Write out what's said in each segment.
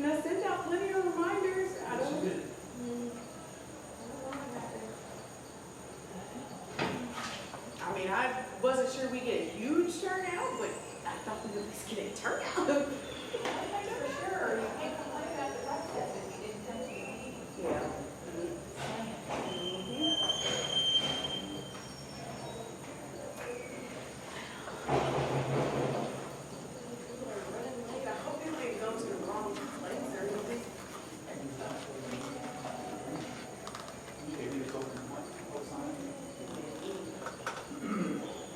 And I sent out plenty of reminders. I don't. I mean, I wasn't sure we get a huge turnout, but I thought we would at least get a turnout. For sure, you can't complain about the process if you didn't come to the meeting. Yeah. I hope everybody goes to the wrong place or anything.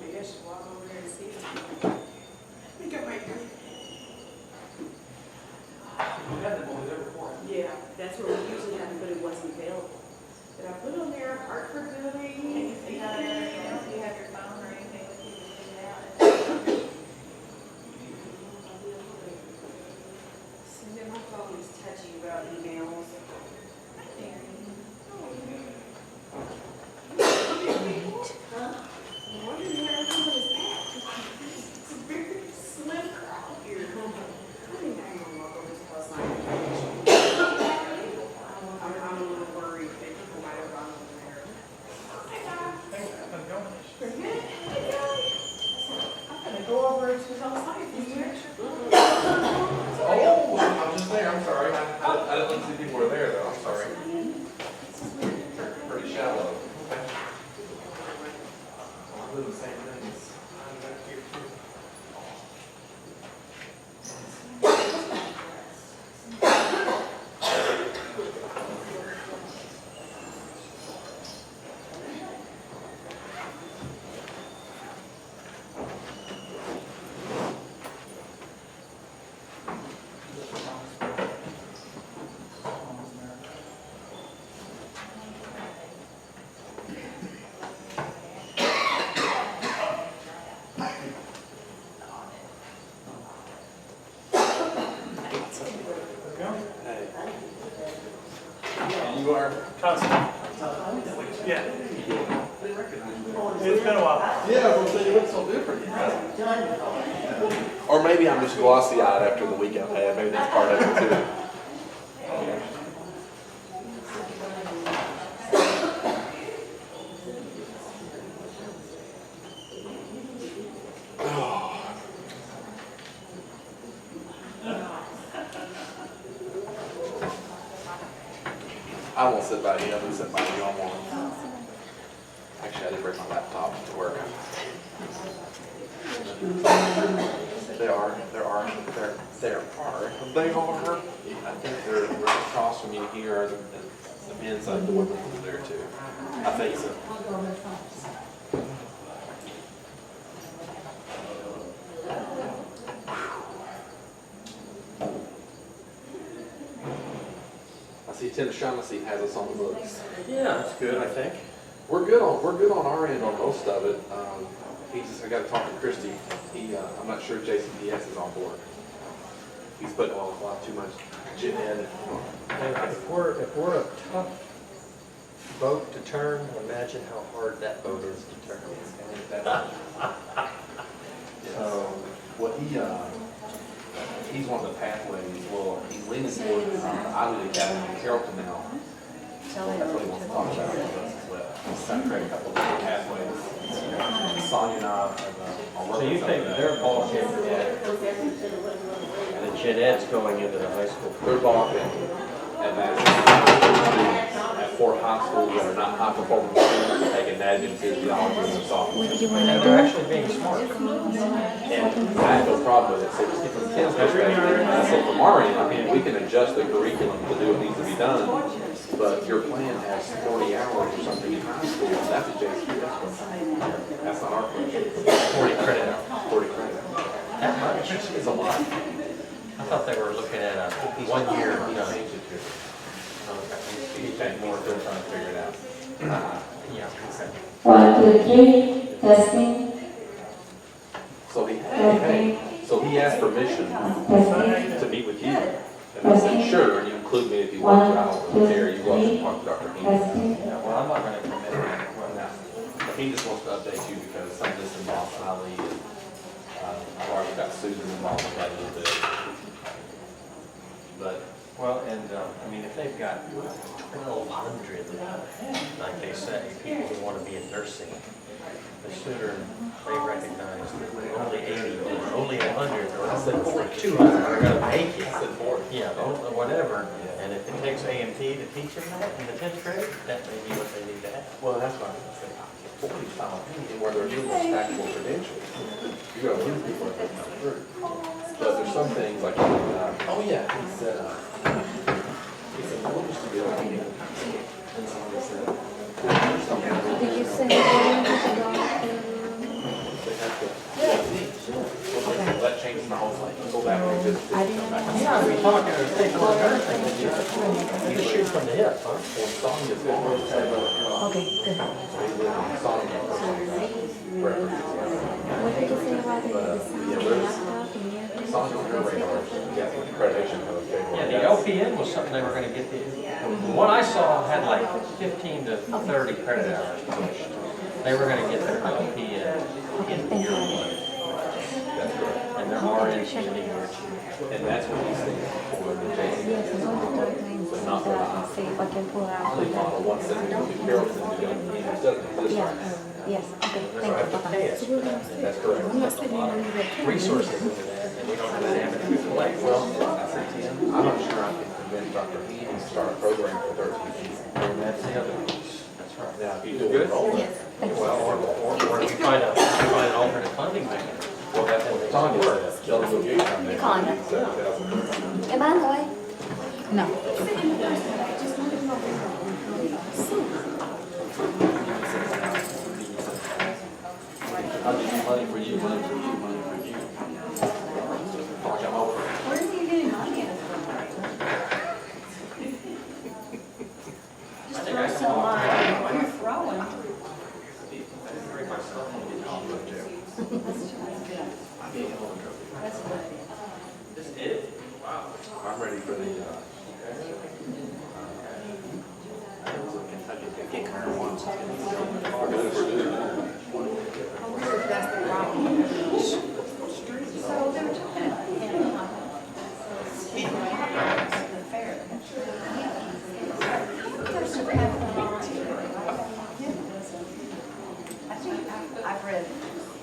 Maybe I should walk over there and see. I think I might do. We had them over there before. Yeah, that's where we usually have it, but it wasn't available. But I put on there Hartford building. And you see how there, you know, if you have your phone or anything with you, just take it out. See, then my phone is touchy about emails. Huh? I'm wondering where everyone is at. It's a very slim crowd here. I think I'm gonna walk over to the house line. I'm a little worried that people might have gone over there. Hi, Doc. Thanks for going. Pretty good. Hey, Doc. I'm gonna go over to the house line. Is there? Oh, I'm just there, I'm sorry. I didn't see people were there though, I'm sorry. Pretty shallow. I'm doing the same things. I'm back here too. Hey. And you are? Constant. Yeah. It's been a while. Yeah, I was saying you look so different. Or maybe I'm just glossy-eyed after the week I've had. Maybe that's part of it too. I won't sit by you. I've been sitting by you all morning. Actually, I did bring my laptop to work. They are. I think they're across from you here, and the men's side, the women's there too. I think so. I see Tim Shaughnessy has us on the books. Yeah, that's good, I think. We're good on our end on most of it. I got to talk to Christie. I'm not sure JCPS is on board. He's putting on a lot too much gin in. And if we're a tough boat to turn, imagine how hard that boat is to turn. So, what he's one of the pathways. Well, he's leaning toward Ivy Academy in Carrollton now. That's what he wants to talk about with us as well. He's trying to create a couple of different pathways. Sonia and I are So you think their ball game, the gen ed's going into the high school? they're balking, and that's at 4 high schools that are not high performing students taking that into physiology and software. What do you want to They're do? actually being smart. And I have no problem with it. So just from Tim's perspective, and I said from our end, I mean, we can adjust the curriculum to do what needs to be done, but your plan has 40 hours or something in high school. That's a JCPS question. That's not our question. 40 credit hours. 40 credit. That much? It's a lot. I thought they were looking at a 1 year, you know. Change it to. You take more, they're trying to figure it out. Yeah. 1, 2, 3, testing, So he asked permission testing, to meet with you. And I said, sure, and you include me if you want to. I don't really care. You go up and talk to Dr. Heath. testing. Yeah, well, I'm not going to commit to that. He just wants to update you because some of this involves Ali, and I've already got Susan involved with that a little bit. but Well, and, I mean, if they've got 1,200, like they say, people who want to be in nursing, the sooner they recognize that only 80 or only 100 or only 200 are going to make it. Yeah, whatever. And if it takes AMT to teach them that in the 10th grade, that may be what they need to have. well, that's what I was saying. 45, where they're doing those stackable credentials, you're gonna lose people if they come through. But there's some things like, oh yeah, he said, what used to be like, and somebody said, there's something. Did you send it to They have to, well, that changes the whole thing. Go back and just. I didn't know. Yeah, we talk, take a look at everything. You shoot from the hip, huh? Well, Sonia's always had a, Okay, good. they live in Sonia. Wherever. What did you say about the sound laptop and your? Sonia on her radar, she has an accreditation code. Yeah, the LPN was something they were gonna get the, what I saw had like 15 to 30 credit hours pushed. They were gonna get their LPN in year one. That's correct. And their RN should be year two. And that's what these things are for, the JC. Yes, I'm going to try to see if I can pull out. Only model one seventy, will be Carrollton, you don't need, it doesn't exist Yeah, right now. yes, okay, They're thank gonna have to you. pay us for that. That's correct. There's a lot of resources into that, and we don't have that avenue to play. Well, I said to him, I'm not sure I can convince Dr. Heaton to start a program for 13 people. And that's the other piece. That's right. Now, if you do it all, Well, or if you find an alternate funding mechanism. well, that's what Tanya said. They'll negotiate on that. Kinda. 7,000. Am I on the way? No. I'll give you money for you, money for you, money for you. Watch, I'm over. Where are you getting money in from? Just throw some money. You're throwing. That's good. This is? Wow. I'm ready for the, Kentucky marijuana. We're good, we're good. I wonder if that's the problem. So they were talking about the fair. There's some kind of volunteer. I think I've read,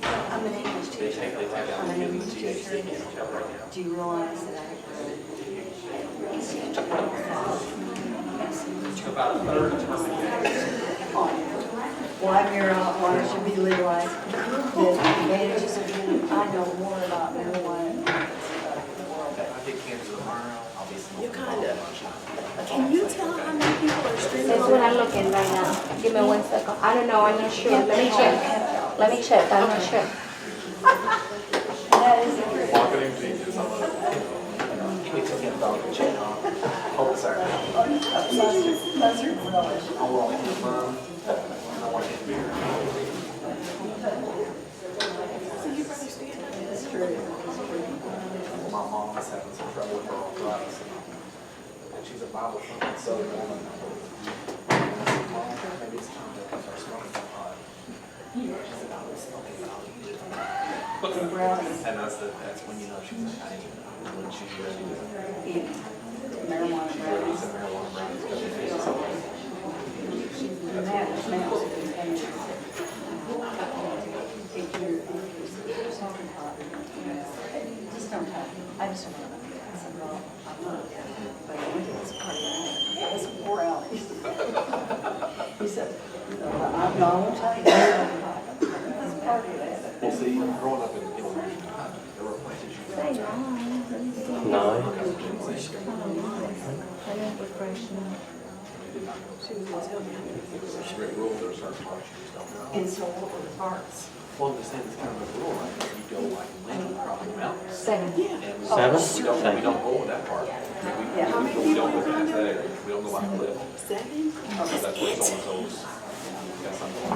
I'm an English They teacher. take out I'm an the English THC teacher. right now. Do you realize that I've read? About a third of time. Why marijuana should be legalized, the advantages of it. I know more about marijuana. I take Kansas tomorrow, I'll be smoking. You kinda, can you tell how many people are streaming? That's what I'm looking right now. Give me 1 second. I don't know, I'm not sure. Let me check. Let me check, I'm not sure. That is a great. Marketing teachers, I'm like, we took him down to check on, hope it's our. Buzzard relish. I want him, I want him beer. So you better stand up. It's true. My mom was having some trouble with her arthritis, and she's a Bible thumping Southern woman. I said, Mom, maybe it's time to start smoking some pot. She said, I was smoking, but I'll eat it. And brownies. And that's when you know she's Italian, when she's ready to Eat marijuana she's ready brownies. to marijuana brownies, because it tastes so good. And that smells and if you're smoking pot, just don't touch it. I just don't. I said, well, I'm not. But I went to this party, and it was 4 hours. He said, no, I won't tell you. This party, Well, see, growing up in Illinois, there were places you Say could. no. 9. There's strict rules, there are certain parts you just don't know. and so what were the parts? Well, the same, it's kind of a rule, like, you go like Lincoln, probably mountains. 7. And we Seven? don't go with that part. Yeah. We don't go past that area, we don't go like cliff. 7? So that's where so-and-so's got something.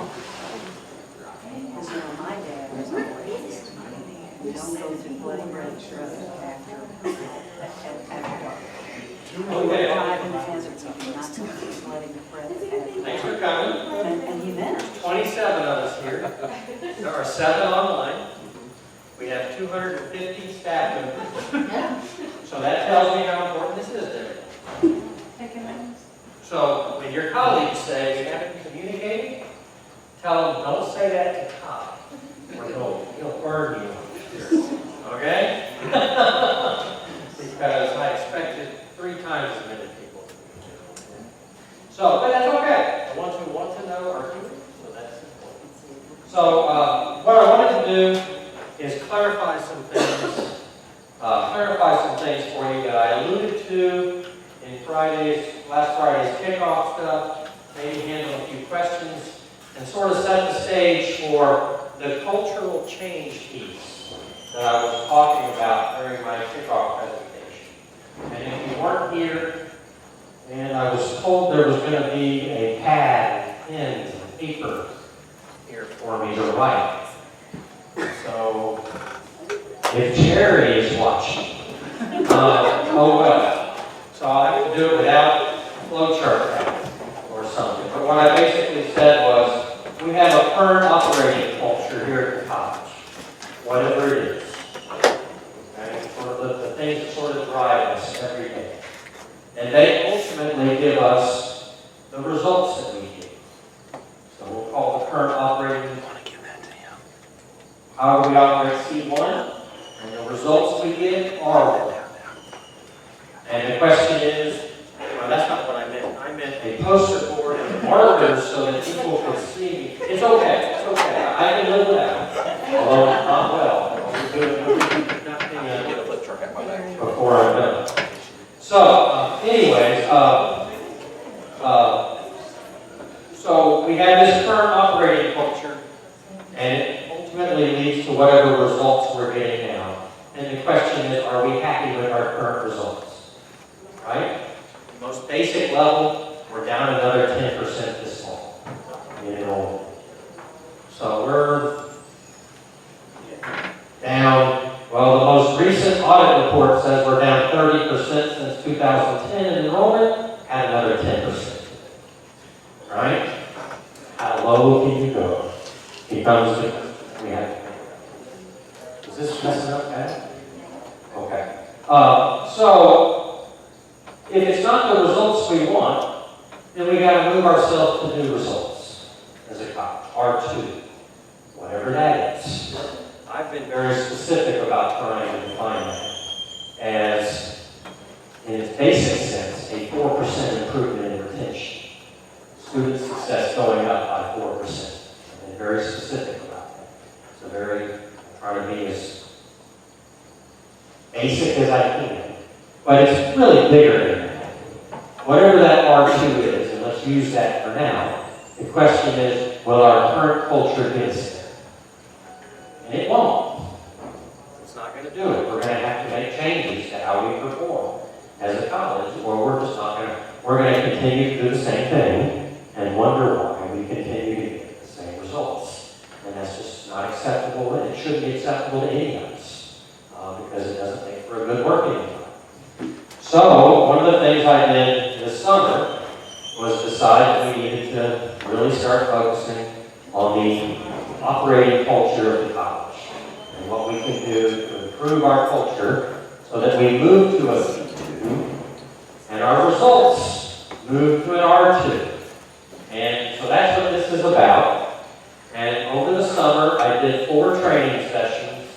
Because, you know, my dad was always, don't go through Bloody Branch Road after dark. Okay. Drive in the hazards of not to be Bloody Branch. Thanks for coming. And he meant it. 27 of us here. There are 7 online. We have 250 staff members. So that tells me how important this So when your colleagues say we haven't communicated, tell them don't say that to Todd, or he'll burn you. Okay? Because I expected 3 times as many people. So, but that's okay. The ones who want to know are here, so that's important. So, what I wanted to do is clarify some things for you that I alluded to in last Friday's kickoff stuff, maybe handle a few questions, and sort of set the stage for the cultural change piece that I was talking about during my kickoff presentation. And if you weren't here, and I was told there was going to be a pad and pens and paper here for me to write. So, if Jerry is watching, oh well. So I'll have to do it without a flowchart pad or something. But what I basically said was, we have a current operating culture here at the college, whatever it is. Okay? Sort of the things that sort of drive us every day. And they ultimately give us the results that we get. So we'll call the current operating. How do we operate C1? And the results we get are what? And the question is, well, that's not what I meant. I meant a poster board and markers so that people can see. It's okay. It's okay. I can live with that. Although not well. Get a flip chart at my back. Before I'm done. So, anyways, so we have this current operating culture, and it ultimately leads to whatever results we're getting now. And the question is, are we happy with our current results? Right? Most basic level, we're down another 10% this fall in enrollment. So we're down, well, the most recent audit report says we're down 30% since 2010 in enrollment, add another 10%. Right? How low can you go? Becomes we have. Is this messing up bad? Okay. So if it's not the results we want, then we got to move ourselves to new results as a college, R2, whatever that is. I've been very specific about trying to define that as, in its basic sense, a 4% improvement in retention. Student success going up by 4%. I've been very specific about that. So trying to be as basic as I can. But it's really bigger than that. Whatever that R2 is, and let's use that for now, the question is, will our current culture get us there? And it won't. It's not going to do it. We're going to have to make changes to how we perform as a college, or we're just not going to, we're going to continue to do the same thing and wonder why we continue to get the same results. And that's just not acceptable, and it shouldn't be acceptable to any of us, because it doesn't make for a good working environment. So, one of the things I did this summer was decide that we needed to really start focusing on the operating culture of the college and what we can do to improve our culture so that we move to a C2 and our results move to an R2. And so that's what this is about. And over the summer, I did 4 training sessions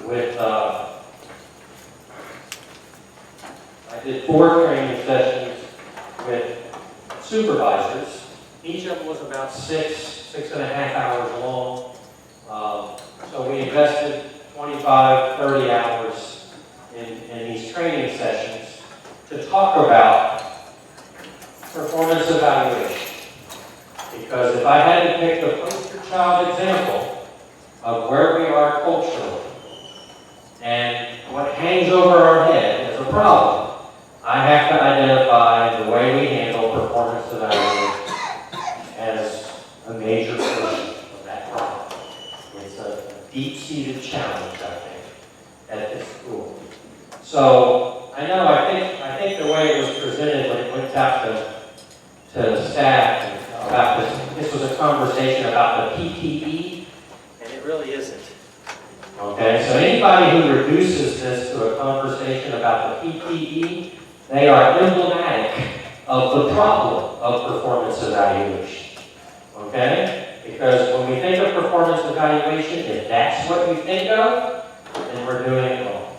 with supervisors. Each of them was about 6.5 hours long. So we invested 25, 30 hours in these training sessions to talk about performance evaluation. Because if I had to pick the poster child example of where we are culturally and what hangs over our head as a problem, I have to identify the way we handle performance evaluation as a major portion of that problem. It's a deep-seated challenge, I think, at this school. So I think the way it was presented when it went out to staff about this was a conversation about the PPE, and it really isn't. Okay, so anybody who reduces this to a conversation about the PPE, they are emblematic of the problem of performance evaluation. Okay? Because when we think of performance evaluation, if that's what you think of, then we're doing it wrong.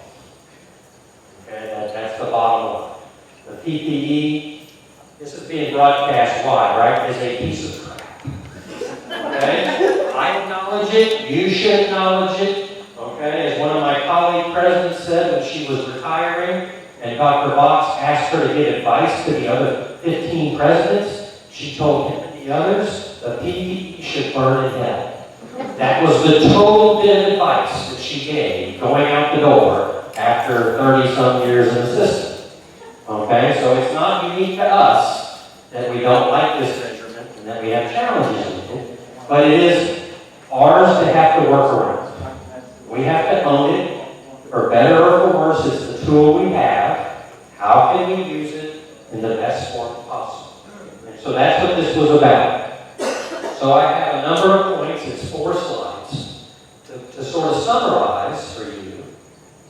Okay, that's the bottom line. The PPE, this is being broadcast live, right, is a piece of crap. Okay? I acknowledge it, you should acknowledge it. Okay, as one of my colleague presidents said when she was retiring, and Dr. Box asked her to give advice to the other 15 presidents, she told him and the others, the PPE should burn in hell. That was the total bit of advice that she gave going out the door after 30-some years in the system. Okay, so it's not unique to us that we don't like this measurement and that we have challenges with it, but it is ours to have to work around. We have to own it, for better or for worse, it's the tool we have. How can we use it in the best form possible? And so that's what this was about. So I have a number of points, it's 4 slides, to sort of summarize for you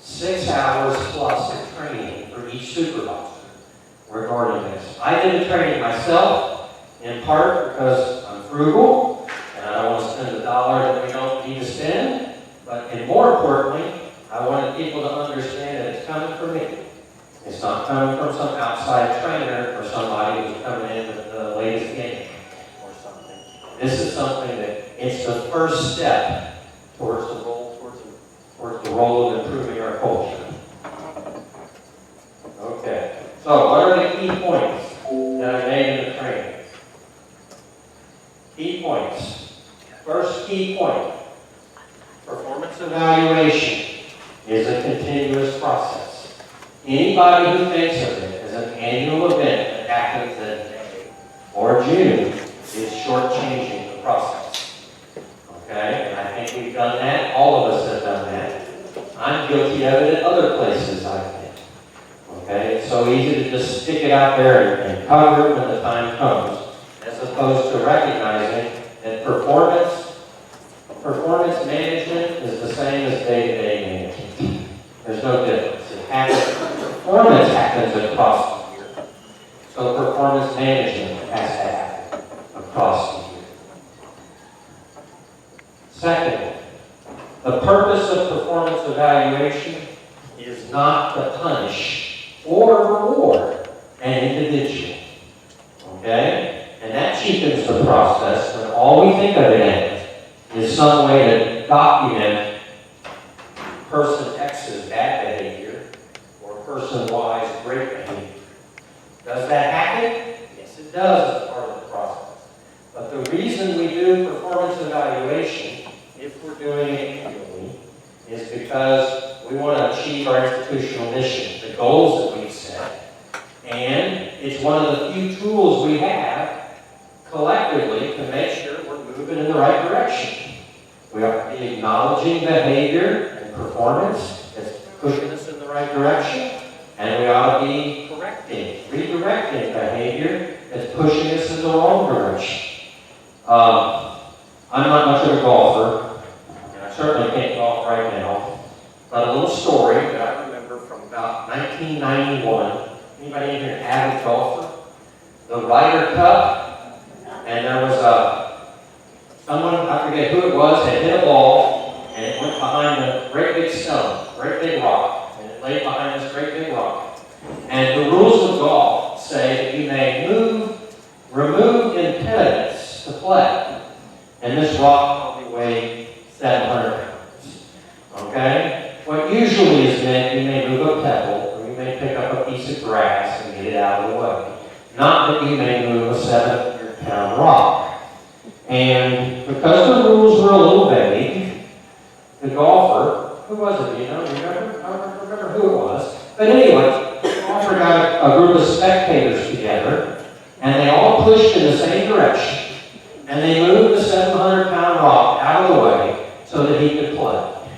6 hours plus of training for each supervisor regarding this. I did the training myself, in part because I'm frugal, and I don't want to spend a dollar that we don't need to spend. And more importantly, I wanted people to understand that it's coming from me. It's not coming from some outside trainer or somebody who's coming in with the latest game or something. This is something that it's the first step towards the role of improving our culture. Okay. So what are the key points that I made in the training? Key points. First key point. Performance evaluation is a continuous process. Anybody who thinks of it as an annual event that happens in May or June is shortchanging the process. Okay? And I think we've done that. All of us have done that. I'm guilty of it at other places I've been. Okay? It's so easy to just stick it out there and cover it when the time comes, as opposed to recognizing that performance management is the same as day-to-day management. There's no difference. Performance happens across the year. So performance management has to happen across the year. Second, the purpose of performance evaluation is not to punish or reward an individual. Okay? And that cheapens the process when all we think of it as is some way to document person X's bad behavior or person Y's great behavior. Does that happen? Yes, it does as part of the process. But the reason we do performance evaluation, if we're doing it annually, is because we want to achieve our institutional mission, the goals that we've set. And it's one of the few tools we have collectively to make sure we're moving in the right direction. We ought to be acknowledging behavior and performance that's pushing us in the right direction, and we ought to be redirecting behavior that's pushing us in the wrong direction. I'm not much of a golfer, and I certainly can't golf right now, but a little story that I remember from about 1991. Anybody in here an avid golfer? The Ryder Cup, and there was someone, I forget who it was, had hit a ball, and it went behind a great big stone, great big rock, and it lay behind this great big rock. And the rules of golf say that you may remove impediments to play. And this rock probably weighed 700 pounds. Okay? What usually is meant, you may move a pebble, or you may pick up a piece of grass and get it out of the way. Not that you may move a 700-pound rock. And because the rules were a little vague, the golfer, who was it? Do you know? Remember? I don't remember who it was. But anyway, the golfer got a group of spectators together, and they all pushed in the same direction, and they moved the 700-pound rock out of the way so that he could play.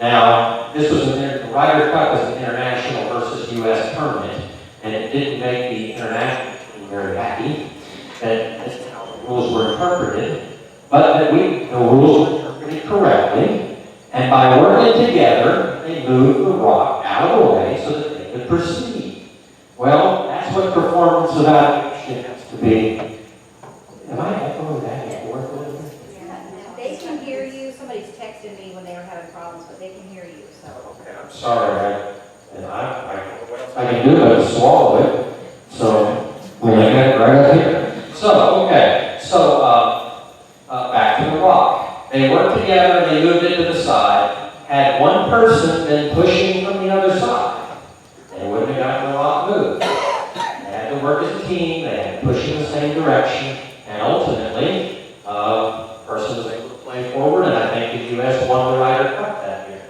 Now, this was the Ryder Cup was an international versus U.S. tournament, and it didn't make the international team very happy that this rules were interpreted, but that the rules were interpreted correctly, and by working together, they moved the rock out of the way so that they could proceed. Well, that's what of performance evaluation has to be, am I echoing back and forth a little bit? They can hear you. Somebody's texting me when they were having problems, but they can hear you, so. Okay, I'm sorry, I can do it, swallow it, so we'll make that right up here. So, okay, so, back to the rock. They worked together, they moved it to the side, had one person then pushing from the other side. They wouldn't have gotten the rock moved. They had to work as a team, they had to push in the same direction, and ultimately, person was able to play forward, and I think the U.S. won the Ryder Cup that year.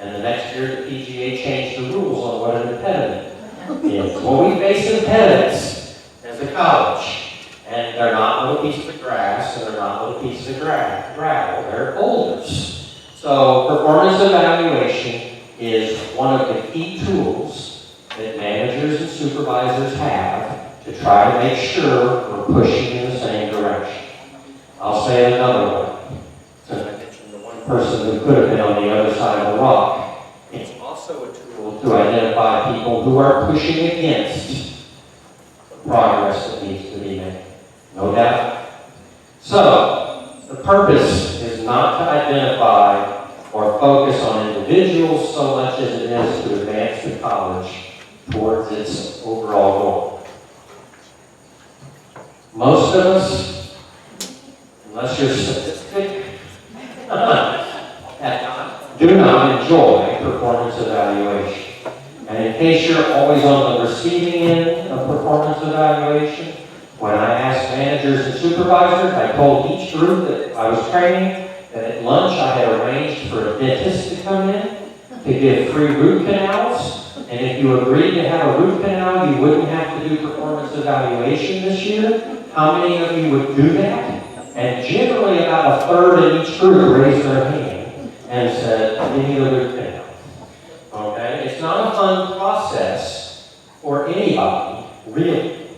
And the next year, the PGA changed the rules on what an impediment is. Well, we face impediments as a college, and they're not little pieces of grass, and they're not little pieces of gravel, they're boulders. So performance evaluation is one of the key tools that managers and supervisors have to try to make sure we're pushing in the same direction. I'll say another one. Since I mentioned the one person who could have been on the other side of the rock, it's also a tool to identify people who are pushing against the progress that needs to be made. No doubt. So, the purpose is not to identify or focus on individuals so much as it is to advance the college towards its overall goal. Most of us, unless you're sadistic, do not enjoy performance evaluation. And in case you're always on the receiving end of performance evaluation, when I asked managers and supervisors, I told each group that I was training that at lunch I had arranged for a dentist to come in to give free root canals. And if you agreed to have a root canal, you wouldn't have to do performance evaluation this year. How many of you would do that? And generally about a third in each group raised their hand and said, "Give me the root canal." Okay? It's not a fun process for anybody, really.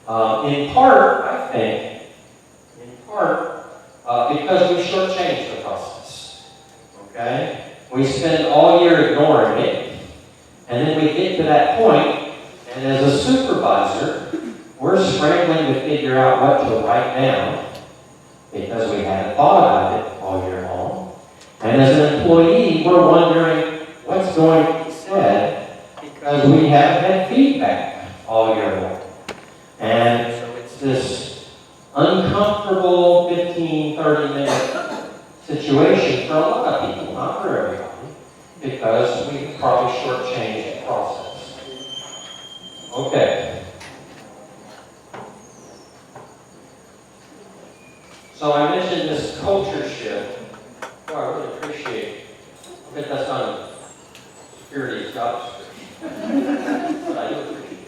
In part, I think, because we shortchanged the process. Okay? We spend all year ignoring it, and then we get to that point, and as a supervisor, we're scrambling to figure out what to write down because we haven't thought about it all year long. And as an employee, we're wondering what's going to be said because we haven't had feedback all year long. And so it's this uncomfortable 15, 30-minute situation for a lot of people, not for everybody, because we probably shortchanged the process. Okay. So I mentioned this culture shift. Oh, I really appreciate it. I bet that's not a security job description. But I do appreciate it.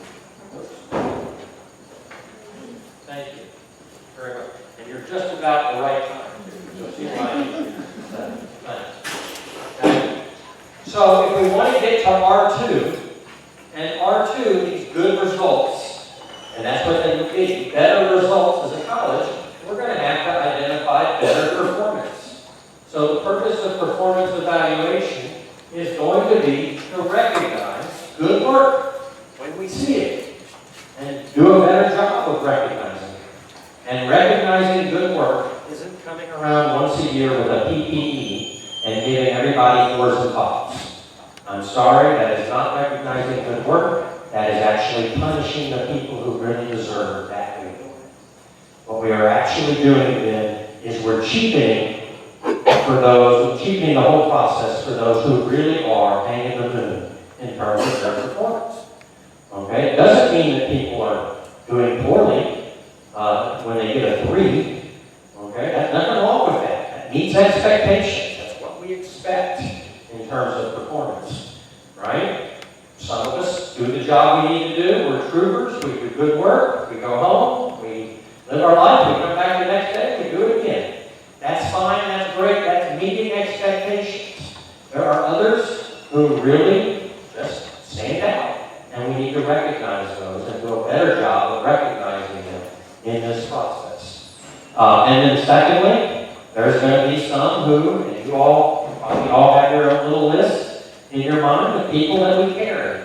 Thank you very much. And you're just about the right time. So see why I need you. Thanks. Okay. So if we want to get to R2, and R2 needs good results, and that's what they need, better results as a college, we're going to have to identify better performance. So the purpose of performance evaluation is going to be to recognize good work when we see it and do a better job of recognizing it. And recognizing good work isn't coming around once a year with a PPE and giving everybody 4s and 5s. I'm sorry, that is not recognizing good work. That is actually punishing the people who really deserve that. What we are actually doing then is we're cheapening the whole process for those who really are hanging the moon in terms of their performance. Okay? It doesn't mean that people are doing poorly when they get a 3. Okay? There's nothing wrong with that. That meets expectations. That's what we expect in terms of performance. Right? Some of us do the job we need to do. We're troopers. We do good work. We go home. We live our life. We come back the next day. We do it again. That's fine. That's great. That's meeting expectations. There are others who really just stand out. And we need to recognize those and do a better job of recognizing them in this process. And then secondly, there's going to be some who, and you all probably all have your own little list in your mind of people that we carry.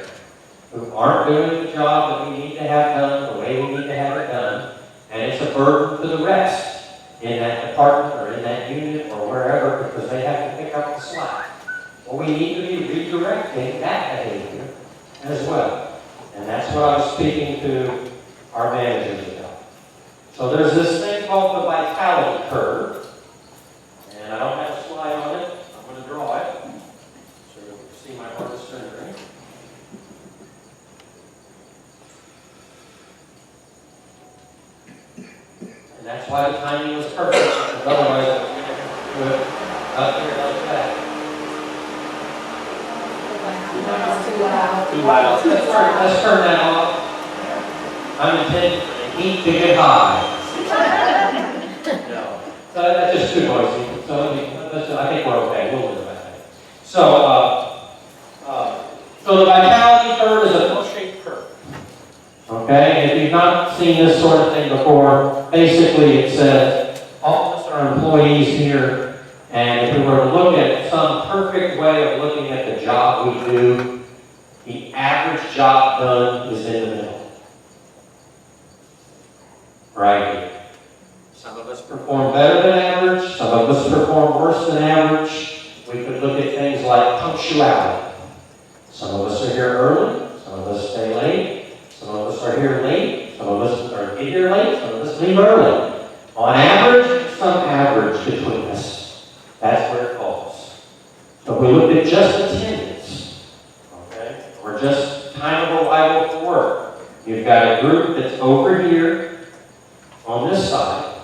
who aren't doing the job that we need to have done, the way we need to have it done, and it's a burden to the rest in that department or in that unit or wherever because they have to pick up the slack. Well, we need to be redirecting that behavior as well. And that's what I was speaking to our managers about. So there's this thing called the vitality curve. And I don't have a slide on it. I'm going to draw it. So you can see my artist rendering. And that's why the timing was perfect. Because otherwise, it would up here, like that. Too loud. Let's turn that off. I'm intending for the heat to get high. No. So that's just too noisy. So I think we're okay. We'll do that. So the vitality curve is a bell-shaped curve. Okay? If you've not seen this sort of thing before, basically it says all of us are employees here, and if we were to look at some perfect way of looking at the job we do, the average job done is in the middle. Right here. Some of us perform better than average, some of us perform worse than average. We could look at things like punctuality. Some of us are here early, some of us stay late, some of us are here late, some of us are get here late, some of us leave early. On average, some average between us. That's where it falls. So if we look at just attendance, okay, or just time of arrival for work, you've got a group that's over here on this side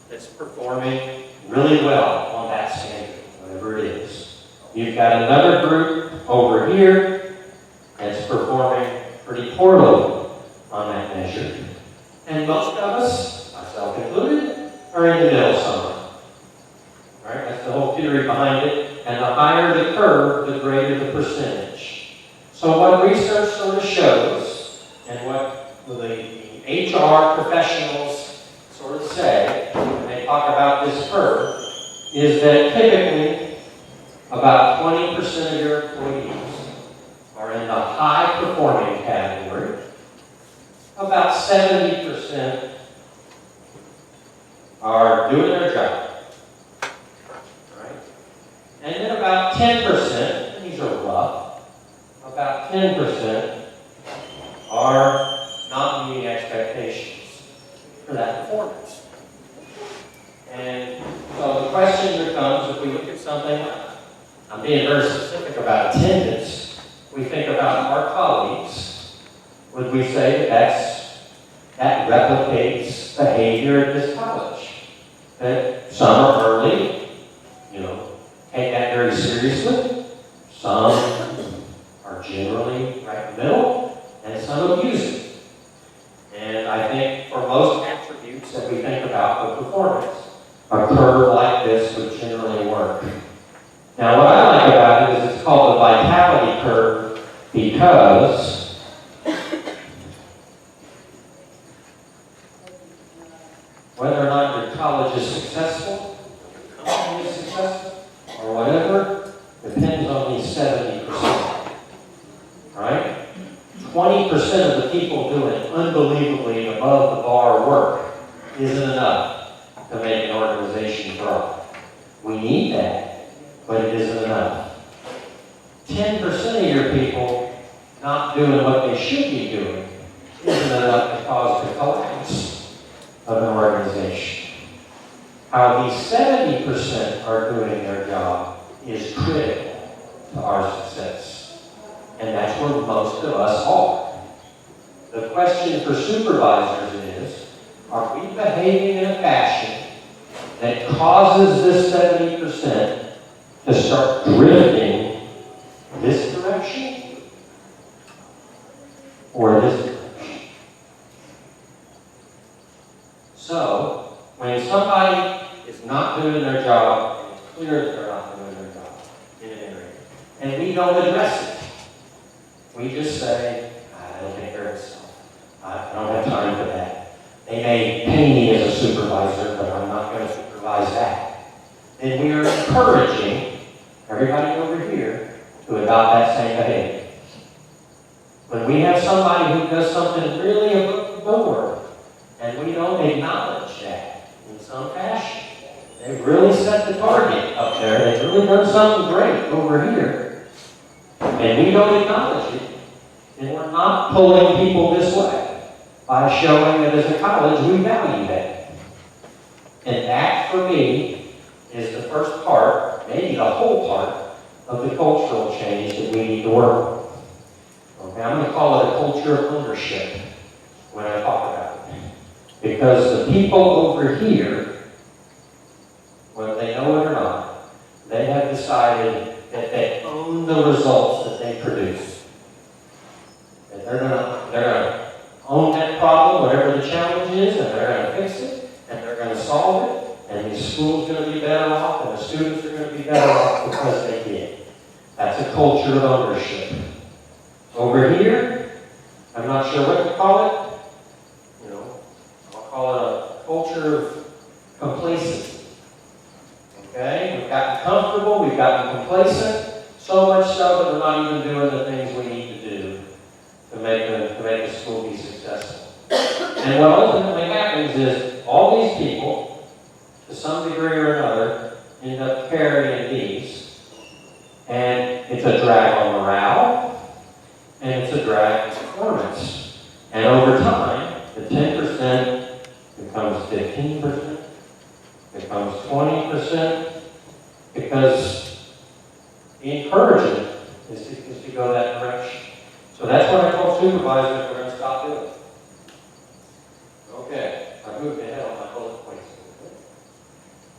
that's performing really well on that standard, whatever it is. You've got another group over here that's performing pretty poorly on that measure. And most of us, myself included, are in the middle somewhere. Right? That's the whole theory behind it. And the higher the curve, the greater the percentage. So what research sort of shows, and what the HR professionals sort of say when they talk about this curve, is that typically about 20% of your employees are in the high performing category. About 70% are doing their job. Right? And then about 10%, and these are rough, about 10% are not meeting expectations for that performance. And so the question becomes, if we look at something, I'm being very specific about attendance, we think about our colleagues, would we say that replicates behavior at this college? That some are early, take that very seriously, some are generally right in the middle, and some abuse it. And I think for most attributes that we think about for performance, a curve like this would generally work. Now what I like about it is it's called the vitality curve because whether or not your college is successful, your company is successful, or whatever, depends on these 70%. Right? 20% of the people doing unbelievably above the bar work isn't enough to make an organization thrive. We need that, but it isn't enough. 10% of your people not doing what they should be doing isn't enough to cause the collapse of an organization. How these 70% are doing their job is critical to our success. And that's where most of us are. The question for supervisors is, are we behaving in a fashion that causes this 70% to start drifting this direction or this direction? So, when somebody is not doing their job, and it's clear that they're not doing their job in an area, and we don't address it, we just say, I don't take care of myself. I don't have time for that. They may pay me as a supervisor, but I'm not going to supervise that. Then we are encouraging everybody over here to adopt that same behavior. But when we have somebody who does something really above the board, and we don't acknowledge that in some fashion, they've really set the target up there, they've really done something great over here, and we don't acknowledge it, and we're not pulling people this way by showing that as a college we value that. And that, for me, is the first part, maybe the whole part, of the cultural change that we need to work on. Okay, I'm going to call it a culture of ownership when I talk about it. Because the people over here, whether they know it or not, they have decided that they own the results that they produce. And they're going to own that problem, whatever the challenge is, and they're going to fix it, and they're going to solve it, and the school's going to be better off, and the students are going to be better off because they did. That's a culture of ownership. Over here, I'm not sure what to call it. You know, I'll call it a culture of complacency. Okay? We've gotten comfortable, we've gotten complacent, so much so that we're not even doing the things we need to do to make the school be successful. And what ultimately happens is all these people, to some degree or another, end up carrying these, and it's a drag on morale, and it's a drag on performance. And over time, the 10% becomes 15%, becomes 20%, because the encouragement is to go that direction. So that's what I told supervisors we're going to stop doing. Okay, I moved ahead on my bullet points.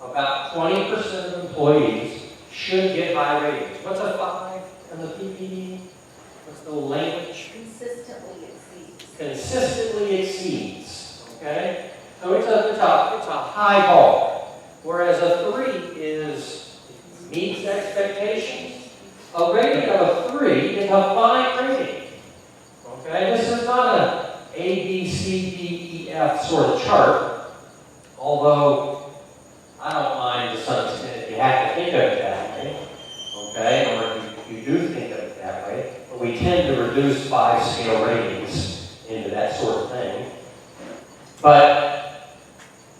About 20% of employees should get high ratings. What's a 5 in the PPE? What's the language? Consistently exceeds. Consistently exceeds. Okay? So it's a high bar. Whereas a 3 is meets expectations. A rating of a 3 is a fine rating. Okay? This is not an A, B, C, D, E, F sort of chart. Although I don't mind to some extent if you have to think of it that way. Okay? Or if you do think of it that way. But we tend to reduce 5-scale ratings into that sort of thing. But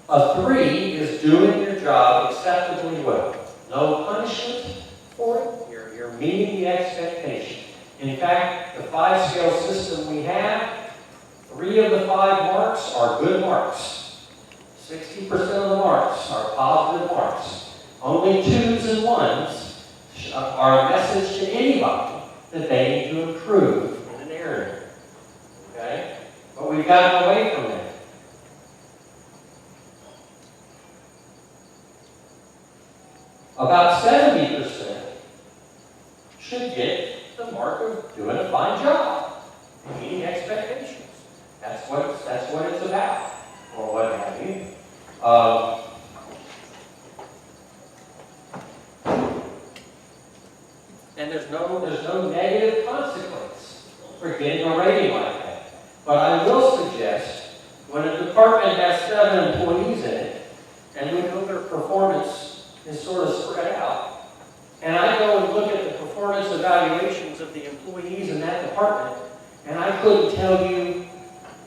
a 3 is doing your job acceptably well. No punishment for it. You're meeting the expectation. In fact, the 5-scale system we have, 3 of the 5 marks are good marks. 60% of the marks are positive marks. Only 2s and 1s are a message to anybody that they need to improve in an area. Okay? But we've gotten away from that. About 70% should get the mark of doing a fine job, meeting expectations. That's what it's about, or what have you. And there's no negative consequence for getting a rating like that. But I will suggest, when a department has 7 employees in it, and we know their performance is sort of spread out, and I go and look at the performance evaluations of the employees in that department, and I couldn't tell you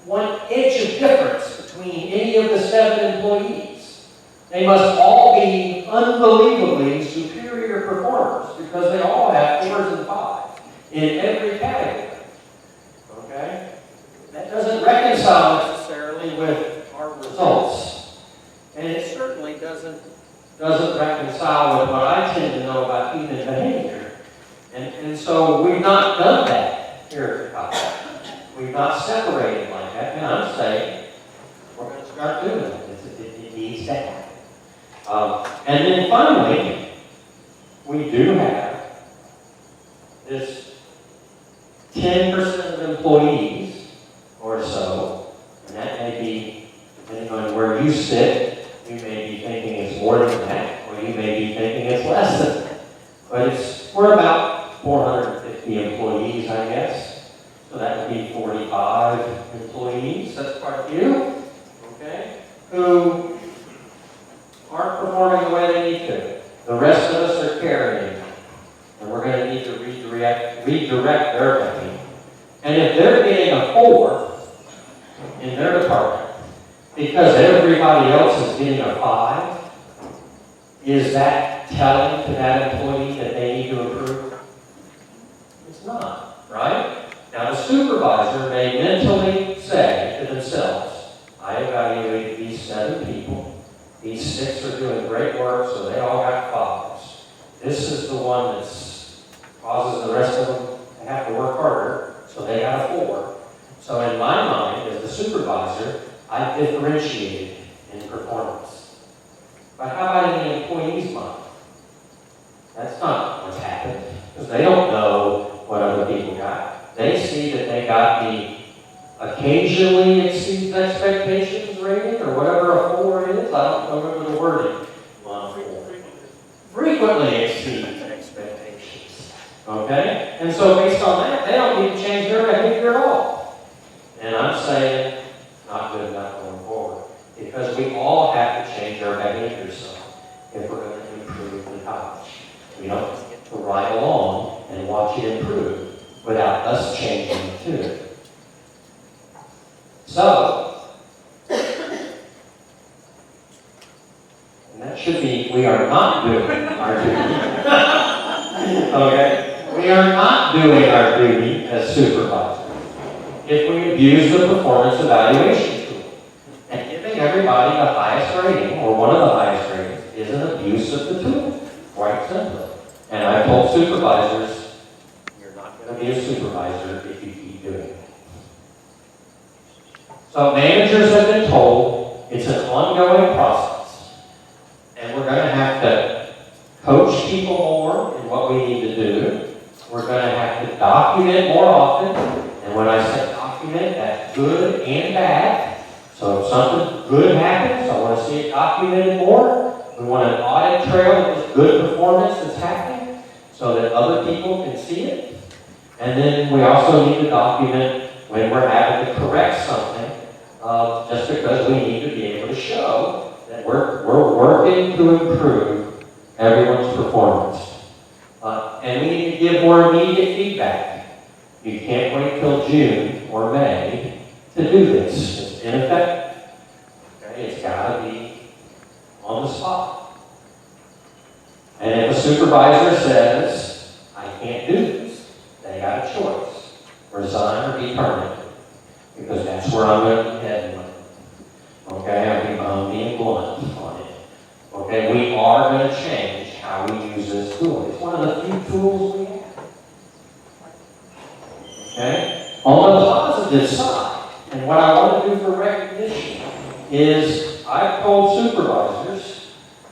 1 inch of difference between any of the 7 employees. They must all be unbelievably superior performers because they all have 4s and 5s in every category. Okay? That doesn't reconcile necessarily with our results. And it certainly doesn't reconcile with what I tend to know about human behavior. And so we've not done that here at the college. We've not separated like that. And I'm saying we're going to start doing it. It needs to happen. And then finally, we do have this 10% of employees or so, and that may be, depending on where you sit, you may be thinking it's more than that, or you may be thinking it's less than that. But we're about 450 employees, I guess. So that would be 45 employees. That's quite a few, okay, who aren't performing the way they need to. The rest of us are carrying them. And we're going to need to redirect their thinking. And if they're program. Because everybody else is getting a 5, is that telling to that employee that they need to improve? It's not, right? Now, the supervisor may mentally say to themselves, I evaluated these 7 people. These 6 are doing great work, so they all got 5s. This is the one that causes the rest of them to have to work harder, so they got a 4. So in my mind, as the supervisor, I differentiated in performance. But how about in the employee's mind? That's not what's happened, because they don't know what other people got. They see that they got the occasionally exceeds expectations rating, or whatever a 4 is. I don't remember the wording. 4. Frequently exceeds expectations. Okay? And so based on that, they don't need to change their behavior at all. And I'm saying, not good enough going forward. Because we all have to change our behavior some if we're going to improve the college. We don't get to ride along and watch it improve without us changing too. So, and that should be, we are not doing our duty. Okay? We are not doing our duty as supervisors if we abuse the performance evaluation tool. And giving everybody the highest rating, or one of the highest ratings, is an abuse of the tool, quite simply. And I told supervisors, you're not going to be a supervisor if you keep doing it. So managers have been told it's an ongoing process, and we're going to have to coach people more in what we need to do. We're going to have to document more often, and when I say document, that's good and bad. So if something good happens, I want to see it documented more. We want an audit trail of this good performance that's happening so that other people can see it. And then we also need to document when we're having to correct something, just because we need to be able to show that we're working to improve everyone's performance. And we need to give more immediate feedback. You can't wait till June or May to do this. It's ineffective. Okay? It's got to be on the spot. And if a supervisor says, I can't do this, they got a choice. Resign or be terminated. Because that's where I'm going to be heading with it. Okay, I'm being blunt on it. Okay, we are going to change how we use this tool. It's one of the few tools we have. Okay? On the positive side, and what I want to do for recognition is I've told supervisors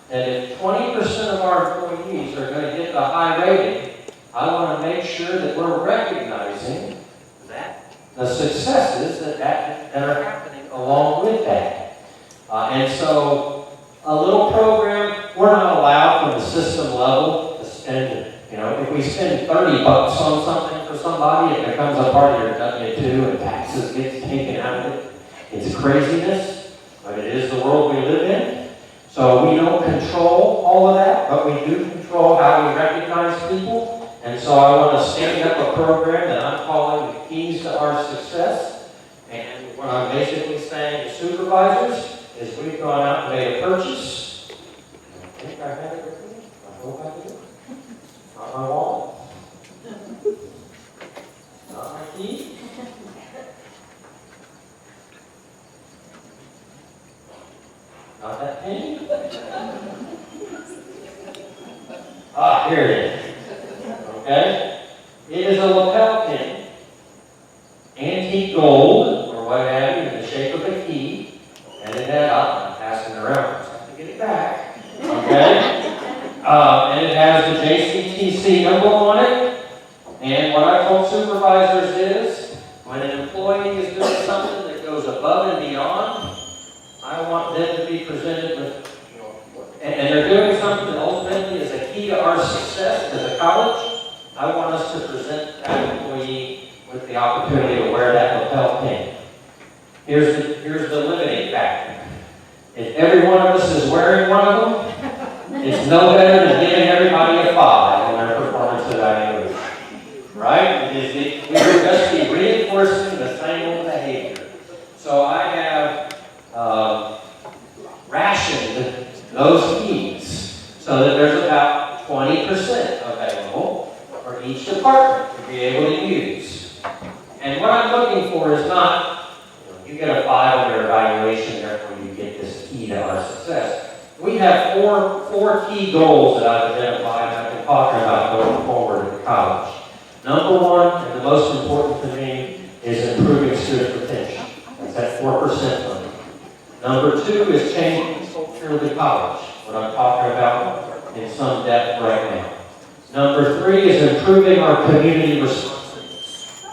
that if 20% of our employees are going to get the high rating, I want to make sure that we're recognizing the successes that are happening along with that. And so a little program, we're not allowed from the system level to spend it. You know, if we spend $30 on something for somebody, it becomes a part of your W-2 and taxes get taken out of it. It's craziness, but it is the world we live in. So we don't control all of that, but we do control how we recognize people. And so I want to stand up a program that I'm calling the Keys to Our Success. And what I'm basically saying to supervisors is we've gone out and made a purchase. I think I have it with me. I hope I do. Not my wallet. Not my key. Not that penny. Here it is. Okay? It is a lapel pin, antique gold, or what have you, in the shape of a key, and it had, I'm passing it around, so I have to get it back. Okay? And it has the JCTC emblem on it, and what I told supervisors is, when an employee is doing something that goes above and beyond, I want them to be presented with, and they're doing something that ultimately is a key to our success as a college. I want us to present that employee with the opportunity to wear that lapel pin. Here's the limiting factor. If every one of us is wearing one of them, it's no better than giving everybody a 5 on their performance evaluation. Right? We would just be reinforcing the same old behavior. So I have a 5 on their evaluation, therefore you get this key to our success. We have four key goals that I've identified and I've been talking about going forward at college. Number one, and the most important to me, is improving student retention. That's at 4% limit. Number two is changing the culture of the college, what I'm talking about in some depth right now. Number three is improving our community responsiveness,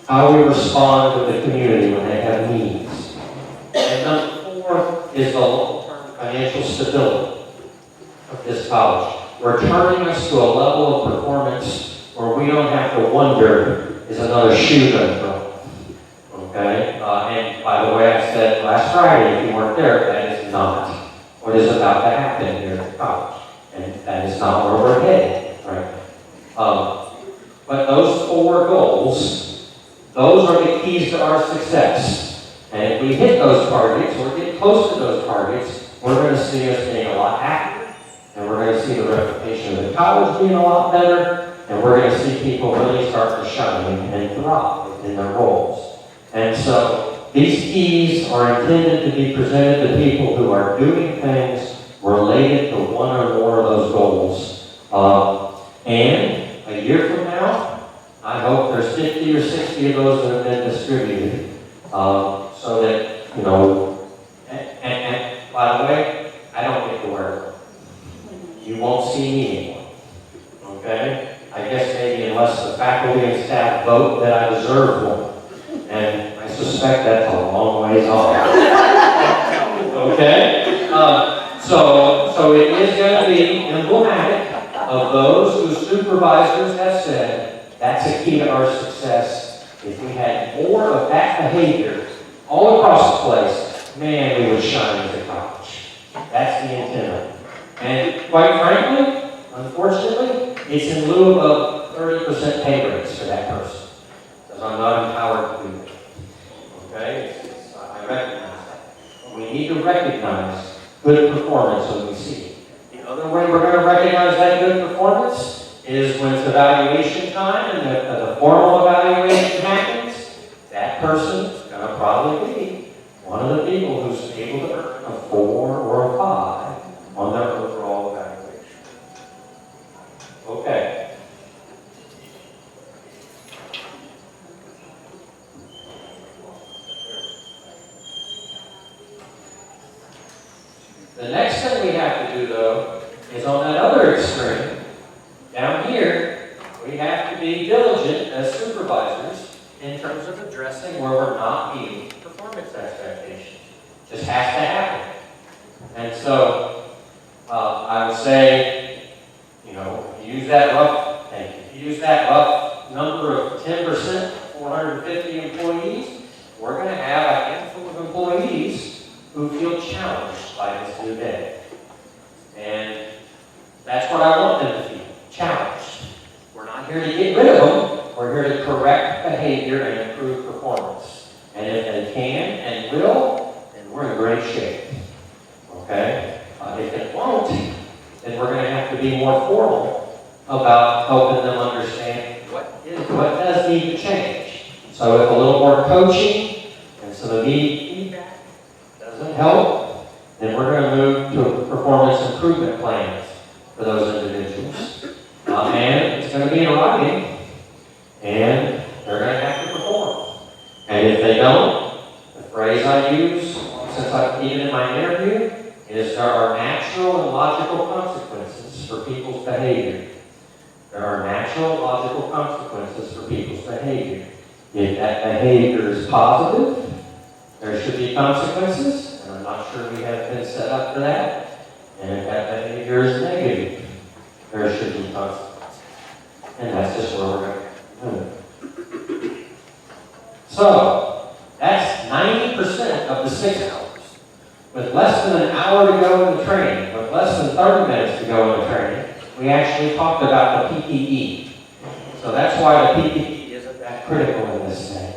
how we respond to the community when they have needs. And number four is the long-term financial stability of this college. Returning us to a level of performance where we don't have to wonder, is another shoe going to drop? Okay? And by the way, I said last Friday, if you weren't there, that is not what is about to happen here at college. And that is not where we're headed right now. But those four goals, those are the keys to our success. And if we hit those targets, or get close to those targets, we're going to see us being a lot happier. And we're going to see the reputation of the college being a lot better. And we're going to see people really start to shine and thrive in their roles. And so these keys are intended to be presented to people who are doing things related to one or more of those goals. And a year from now, I hope there's 50 or 60 of those that have been distributed. So that, you know, and by the way, I don't get to wear them. You won't see me anymore. Okay? I guess maybe unless the faculty and staff vote that I deserve one. And I suspect that's a long ways off. Okay? So it is going to be emblematic of those whose supervisors have said that's a key to our success. If we had more of that behavior all across the place, man, we would shine as a college. That's the intent of it. And quite frankly, unfortunately, it's in lieu of a 30% pay raise for that person. Because I'm not empowered to do that. Okay? I recognize that. We need to recognize good performance when we see it. The other way we're going to recognize that good performance is when it's evaluation time and the formal evaluation happens. That person is going to probably be one of the people who's able to earn a 4 or a 5 on their overall evaluation. Okay. The next thing we have to do, though, is on that other extreme, down here, we have to be diligent as supervisors in terms of addressing where we're not meeting performance expectations. Just has to happen. And so, I would say, you know, if you use that rough number of 10%, 450 employees, we're going to have a handful of employees who feel challenged by this new day. And that's what I want them to feel, challenged. We're not here to get rid of them, we're here to correct behavior and improve performance. And if they can and will, then we're in great shape. Okay? If it won't, then we're going to have to be more formal about helping them understand what does need to change. So if a little more coaching and some immediate feedback doesn't help, then we're going to move to performance improvement plans for those individuals. And it's going to be in writing, and they're going to have to perform. And if they don't, the phrase I use, since I've even in my interview, is there are natural and logical consequences for people's behavior. There are natural and logical consequences for people's behavior. If that behavior is positive, there should be consequences, and I'm not sure we have been set up for that. And if that behavior is negative, there should be consequences. And that's just where we're going to move. So, that's 90% of the 6 hours. With less than an hour to go in the training, with less than 30 minutes to go in the training, we actually talked about the PPE. So that's why the PPE isn't that critical in this thing.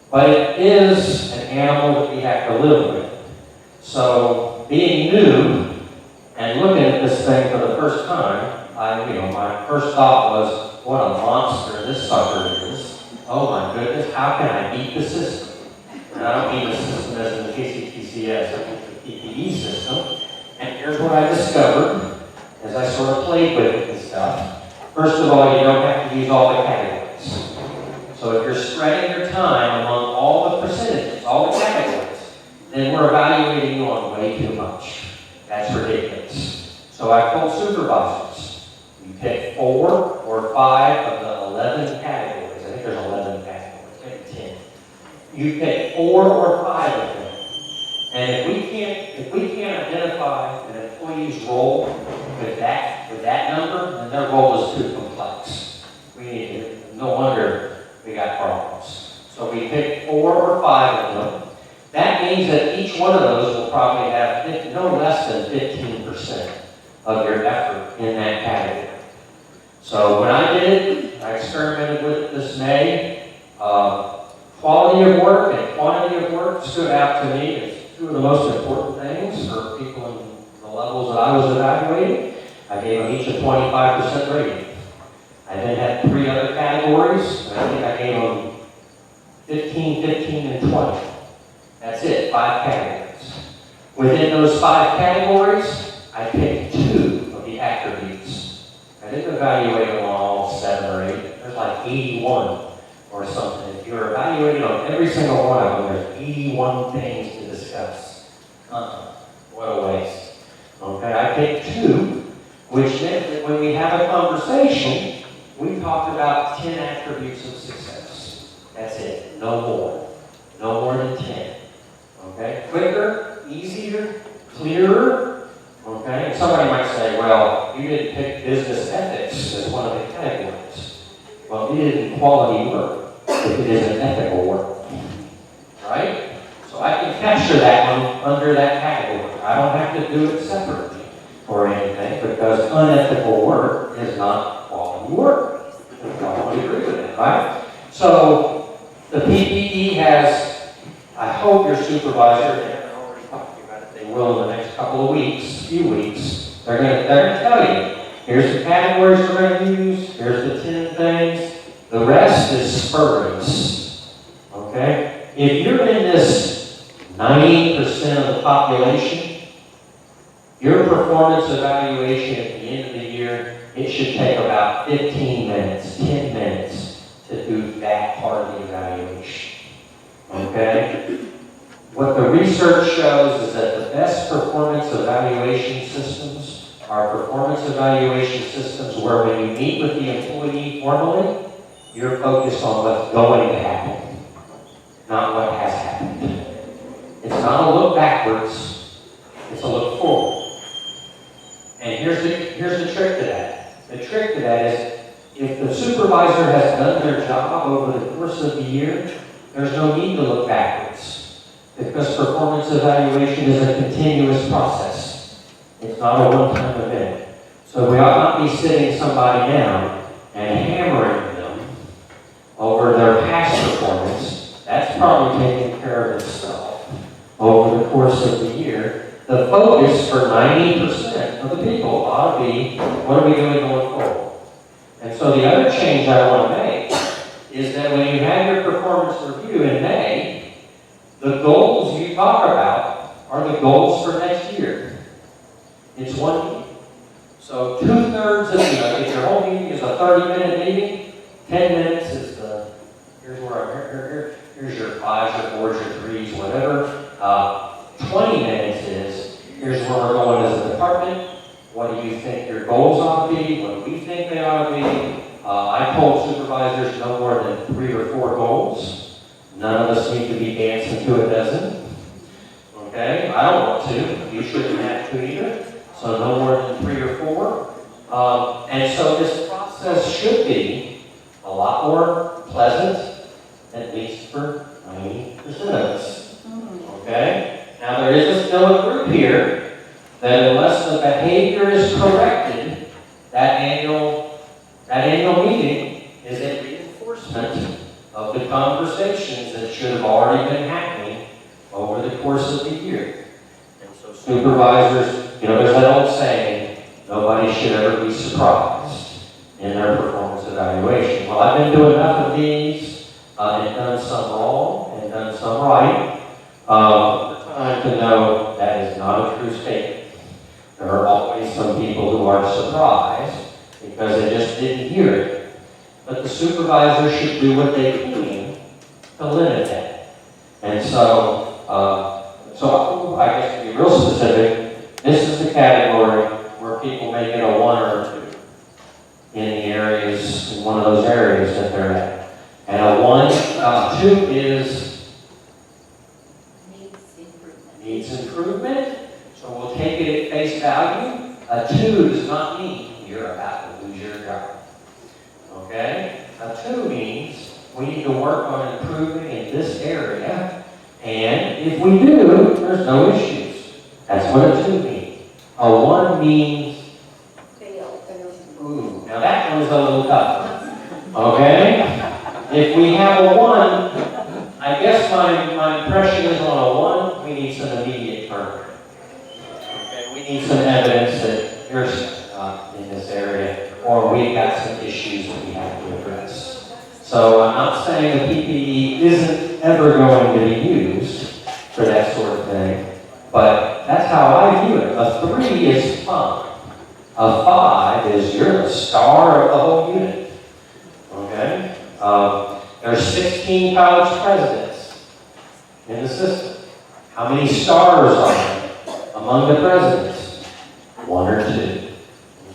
But it is an animal that we have to live with. So being new and looking at this thing for the first time, my first thought was, what a monster this sucker is. Oh my goodness, how can I beat the system? And I don't mean the system as in the KCTCS, I mean the PPE system. And here's what I discovered as I sort of played with it and stuff. First of all, you don't have to use all the categories. So if you're spreading your time among all the percentages, all the categories, then we're evaluating you on way too much. That's ridiculous. So I told supervisors, you pick 4 or 5 of the 11 categories. I think there's 11 categories, maybe 10. You pick 4 or 5 of them. And if we can't identify an employee's role with that number, then their role is too complex. No wonder we got problems. So we pick 4 or 5 of them. That means that each one of those will probably have no less than 15% of your effort in that category. So when I did it, I experimented with it this May. Quality of work and quantity of work stood out to me as 2 of the most important things for people in the levels that I was evaluating. I gave them each a 25% rating. I then had 3 other categories, and I think I gave them 15, 15, and 20. That's it, 5 categories. Within those 5 categories, I picked 2 of the attributes. I didn't evaluate them on all 7 or 8. There's like 81 or something. If you're evaluating on every single one of them, there's 81 things to discuss. What a waste. Okay, I picked 2, which meant that when we have a conversation, we talked about 10 attributes of success. That's it, no more. No more than 10. Okay, quicker, easier, clearer. Okay, and somebody might say, well, you didn't pick business ethics as one of the categories. Well, it isn't quality work if it isn't ethical work. Right? So I can capture that one under that category. I don't have to do it separately or anything because unethical work is not quality work. We probably agree with that, right? So the PPE has, I hope your supervisor, and they're already talking about it, they will in the next couple of weeks, few weeks, they're going to tell you, here's the categories we're going to use, here's the 10 things, the rest is spurious. Okay? If you're in this 90% of the population, your performance evaluation at the end of the year, it should take about 15 minutes, 10 minutes to do that part of the evaluation. Okay? What the research shows is that the best performance evaluation systems are performance evaluation systems where when you meet with the employee formally, you're focused on what's going to happen, not what has happened. It's not a look backwards, it's a look forward. And here's the trick to that. The trick to that is if the supervisor has done their job over the course of the year, there's no need to look backwards because performance evaluation is a continuous process. It's not a one-time event. So we ought not be sitting somebody down and hammering them over their past performance. That's probably taking care of itself over the course of the year. The focus for 90% of the people ought to be, what are we doing going forward? And so the other change I want to make is that when you have your performance review in May, the goals you talk about are the goals for next year. It's 1 meeting. So 2/3 of the, if your whole meeting is a 30-minute meeting, 10 minutes is the, here's your 5s, your 4s, your 3s, whatever. 20 minutes is, here's where we're going as a department. What do you think your goals ought to be? What do we think they ought to be? I told supervisors no more than 3 or 4 goals. None of us need to be dancing to a dozen. Okay? I don't want to. You shouldn't have to either. So no more than 3 or 4. And so this process should be a lot more pleasant, at least for 90% of us. Okay? Now there is still a group here that unless the behavior is corrected, that annual meeting is a reinforcement of the conversations that should have already been happening over the course of the year. And so supervisors, there's that old saying, nobody should ever be surprised in their performance evaluation. Well, I've been doing enough of these and done some wrong, and and done some right, time to know that is not a true statement. There are always some people who are surprised because they just didn't hear it. But the supervisor should do what they can to limit that. And so, I guess to be real specific, this is the category where people may get a 1 or a 2 in the areas, in one of those areas that they're at. And a 2 is needs improvement. So we'll take it at face value. A 2 does not mean you're about to lose your job. Okay? A 2 means we need to work on improving in this area. And if we do, there's no issues. That's what a 2 means. A 1 means ooh, now that one's a little tough. Okay? If we have a 1, I guess my impression is on a 1, we need some immediate turnaround. Okay, we need some evidence that you're in this area, or we've got some issues that we have to address. So I'm not saying the PPE isn't ever going to be used for that sort of thing, but that's how I view it. A 3 is fine. A 5 is you're the star of the whole unit. Okay? There's 16 college presidents in the system. How many stars are there among the presidents? 1 or 2.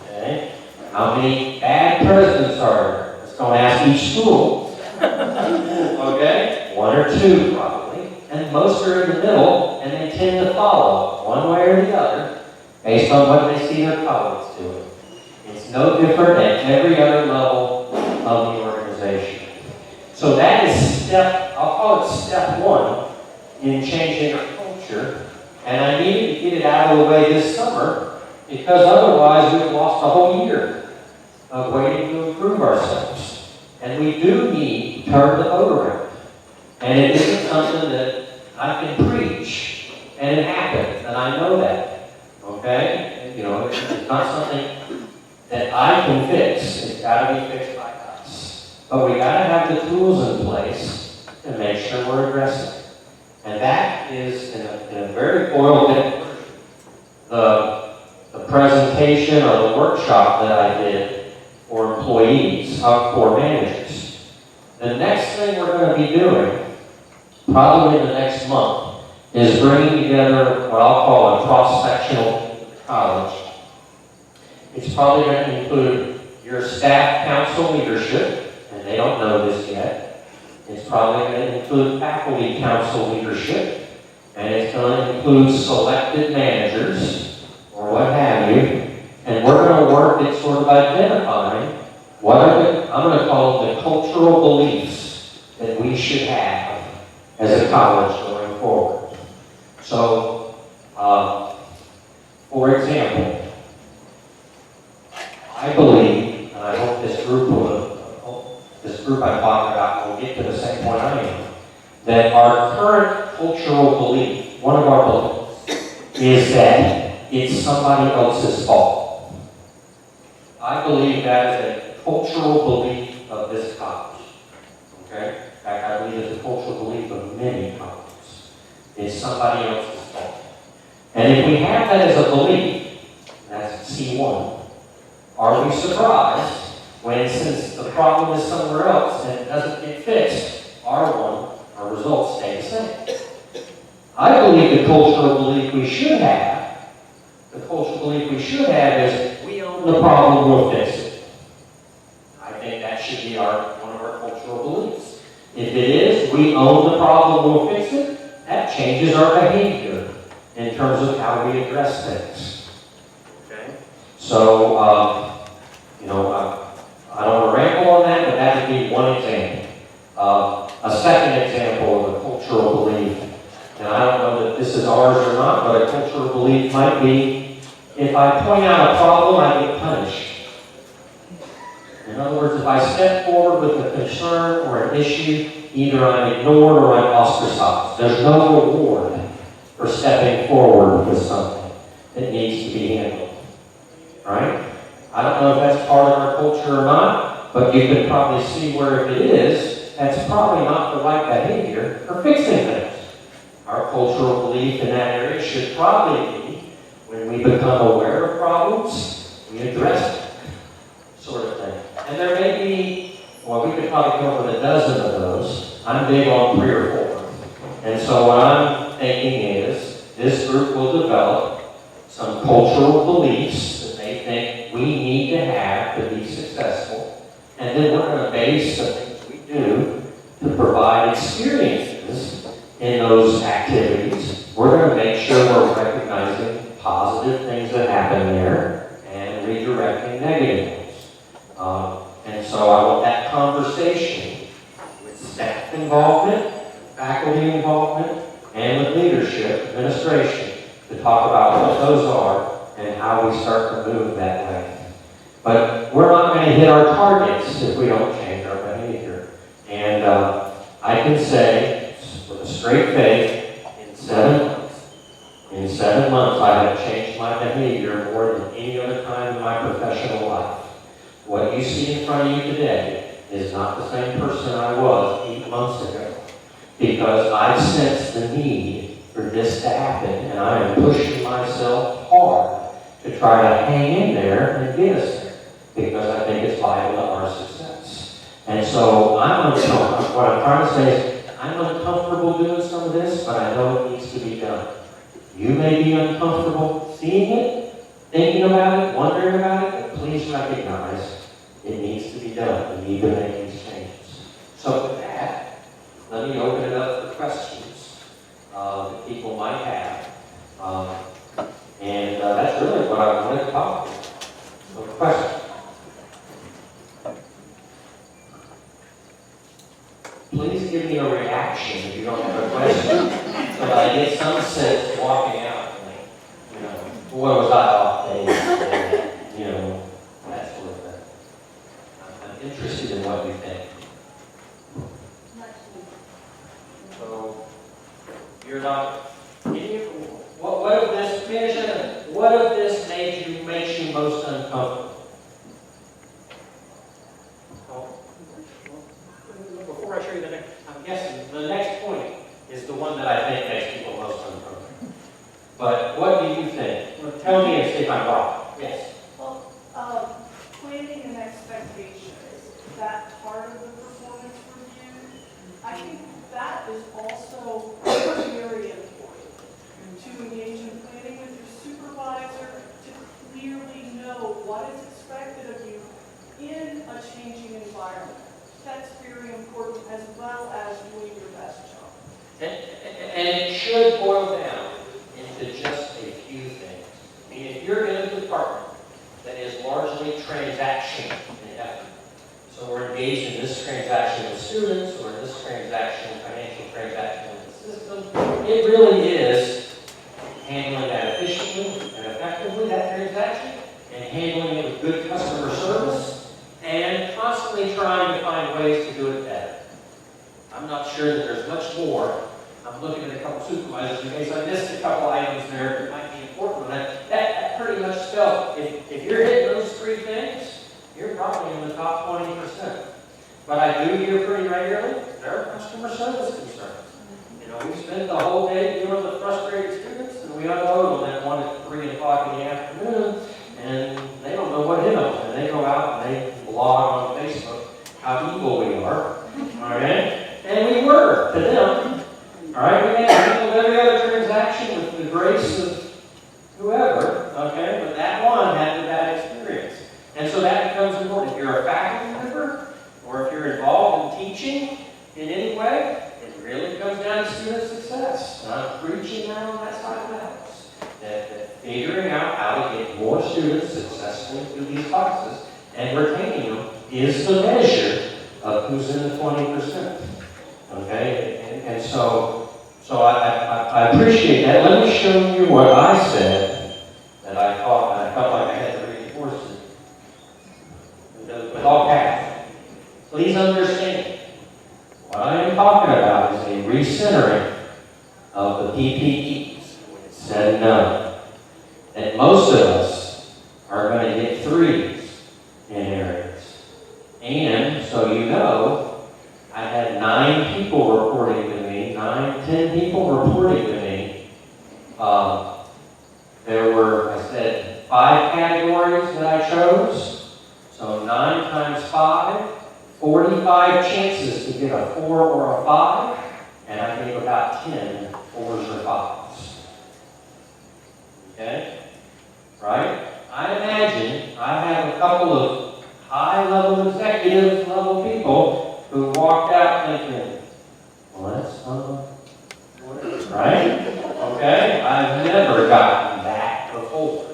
Okay? How many bad presidents are there? Let's go and ask each school. Okay? 1 or 2 probably. And most are in the middle, and they tend to follow one way or the other based on what they see their colleagues doing. It's no different at every other level of the organization. So that is I'll call it step 1 in changing our culture. And I needed to get it out of the way this summer because otherwise we've lost a whole year of waiting to improve ourselves. And we do need to turn the boat around. And it isn't something that I can preach. And it happens, and I know that. Okay? You know, it's not something that I can fix. It's got to be fixed by us. But we got to have the tools in place to make sure we're addressing it. And that is, in a very boiled-down version, the presentation or the workshop that I did for employees, for managers. The next thing we're going to be doing, probably in the next month, is bringing together what I'll call a cross-sectional college. It's probably going to include your staff council leadership, and they don't know this yet. It's probably going to include faculty council leadership, and it's going to include selected managers, or what have you, and we're going to work at sort of identifying what are I'm going to call them the cultural beliefs that we should have as a college going forward. So, for example, I believe, and I hope this group I'm talking about will get to the same point I am, that our current cultural belief, one of our beliefs, is that it's somebody else's fault. I believe that is a cultural belief of this college. Okay? In fact, I believe it's a cultural belief of many colleges. It's somebody else's fault. And if we have that as a belief, that's C1, are we surprised when, since the problem is somewhere else and it doesn't get fixed, R1, our results stay the same? I believe the cultural belief we should have, is we own the problem, we'll fix it. I think that should be one of our cultural beliefs. If it is, we own the problem, we'll fix it, that changes our behavior in terms of how we address things. Okay? So, I don't want to ramble on that, but that would be one example. A second example of a cultural belief, and I don't know that this is ours or not, but a cultural belief might be, if I point out a problem, I get punished. In other words, if I step forward with a concern or an issue, either I'm ignored or I'm ostracized. There's no reward for stepping forward with something that needs to be handled. Right? I don't know if that's part of our culture or not, but you can probably see where if it is, that's probably not the right behavior for fixing things. Our cultural belief in that area should probably be, when we become aware of problems, we address them, sort of thing. And there may be, well, we could probably come up with a dozen of those. I'm big on 3 or 4. And so what I'm thinking is, this group will develop some cultural beliefs that they think we need to have to be successful. And then we're going to base the things we do to provide experiences in those activities. We're going to make sure we're recognizing positive things that happen there and redirecting negative ones. And so I want that conversation with staff involvement, faculty involvement, and with leadership, administration, to talk about what those are and how we start to move that way. But we're not going to hit our targets if we don't change our behavior. And I can say, with a straight face, in 7 months, I have changed my behavior more than any other time in my professional life. What you see in front of you today is not the same person I was 8 months ago, because I sense the need for this to happen, and I am pushing myself hard to try to hang in there and get us there, because I think it's vital to our success. And so I'm uncomfortable. What I'm trying to say is, I'm uncomfortable doing some of this, but I know it needs to be done. You may be uncomfortable seeing it, thinking about it, wondering about it, but please recognize it needs to be done. We need to make these changes. So with that, let me open it up for questions that people might have. And that's really what I wanted to talk about. So questions? Please give me a reaction if you don't have a question, so that I get some sense walking out. You know, what was I off base? You know, that sort of thing. I'm interested in what you think. So, you're not. What of this? What of this makes you most uncomfortable? Before I show you the next, I'm guessing the next point is the one that I think makes people most uncomfortable. But what do you think? Well, tell me and see if I'm wrong. Yes. Well, planning and expectations, that part of the performance review, I think that is also very important to engage in planning with your supervisor, to clearly know what is expected of you in a changing environment. That's very important, as well as doing your best job. And it should boil down into just a few things. I mean, if you're in a department that is largely transaction in effort, so we're engaged in this transaction with students, or in this transaction, financial transaction with the system, it really is handling that efficiently and effectively, that transaction, and handling it with good customer service, and constantly trying to find ways to do it better. I'm not sure that there's much more. I'm looking at a couple supervisors in case I missed a couple items there that might be important. That pretty much spells, if you're hitting those 3 things, you're probably in the top 20%. But I do hear pretty regularly, there are customer service concerns. You know, we spend the whole day dealing with frustrated students, and we unload on that one at 3 o'clock in the afternoon, and they don't know what hit them. And they go out and they blog on Facebook how evil we are. All right? And we were to them. All right? We handled every other transaction with the grace of whoever. Okay? But that one had the bad experience. And so that becomes important. If you're a faculty member, or if you're involved in teaching in any way, it really comes down to student success. And I'm preaching that on that side of the house. That figuring out how to get more students successfully through these classes and retaining them is the measure of who's in the 20%. Okay? And so I appreciate that. Let me show you what I said that I thought, and I felt like I had to reinforce it. With all caps. Please understand, what I am talking about is a recentering of the PPEs. When it's said and done, that most of us are going to get 3s in areas. And so you know, I had There were, I said, 5 categories that I chose. So 9 times 5, 45 chances to get a 4 or a 5, and I gave about 10 4s or 5s. Okay? Right? I imagine I have a couple of high-level executive level people who walked out thinking, well, that's right? Okay? I've never gotten that before.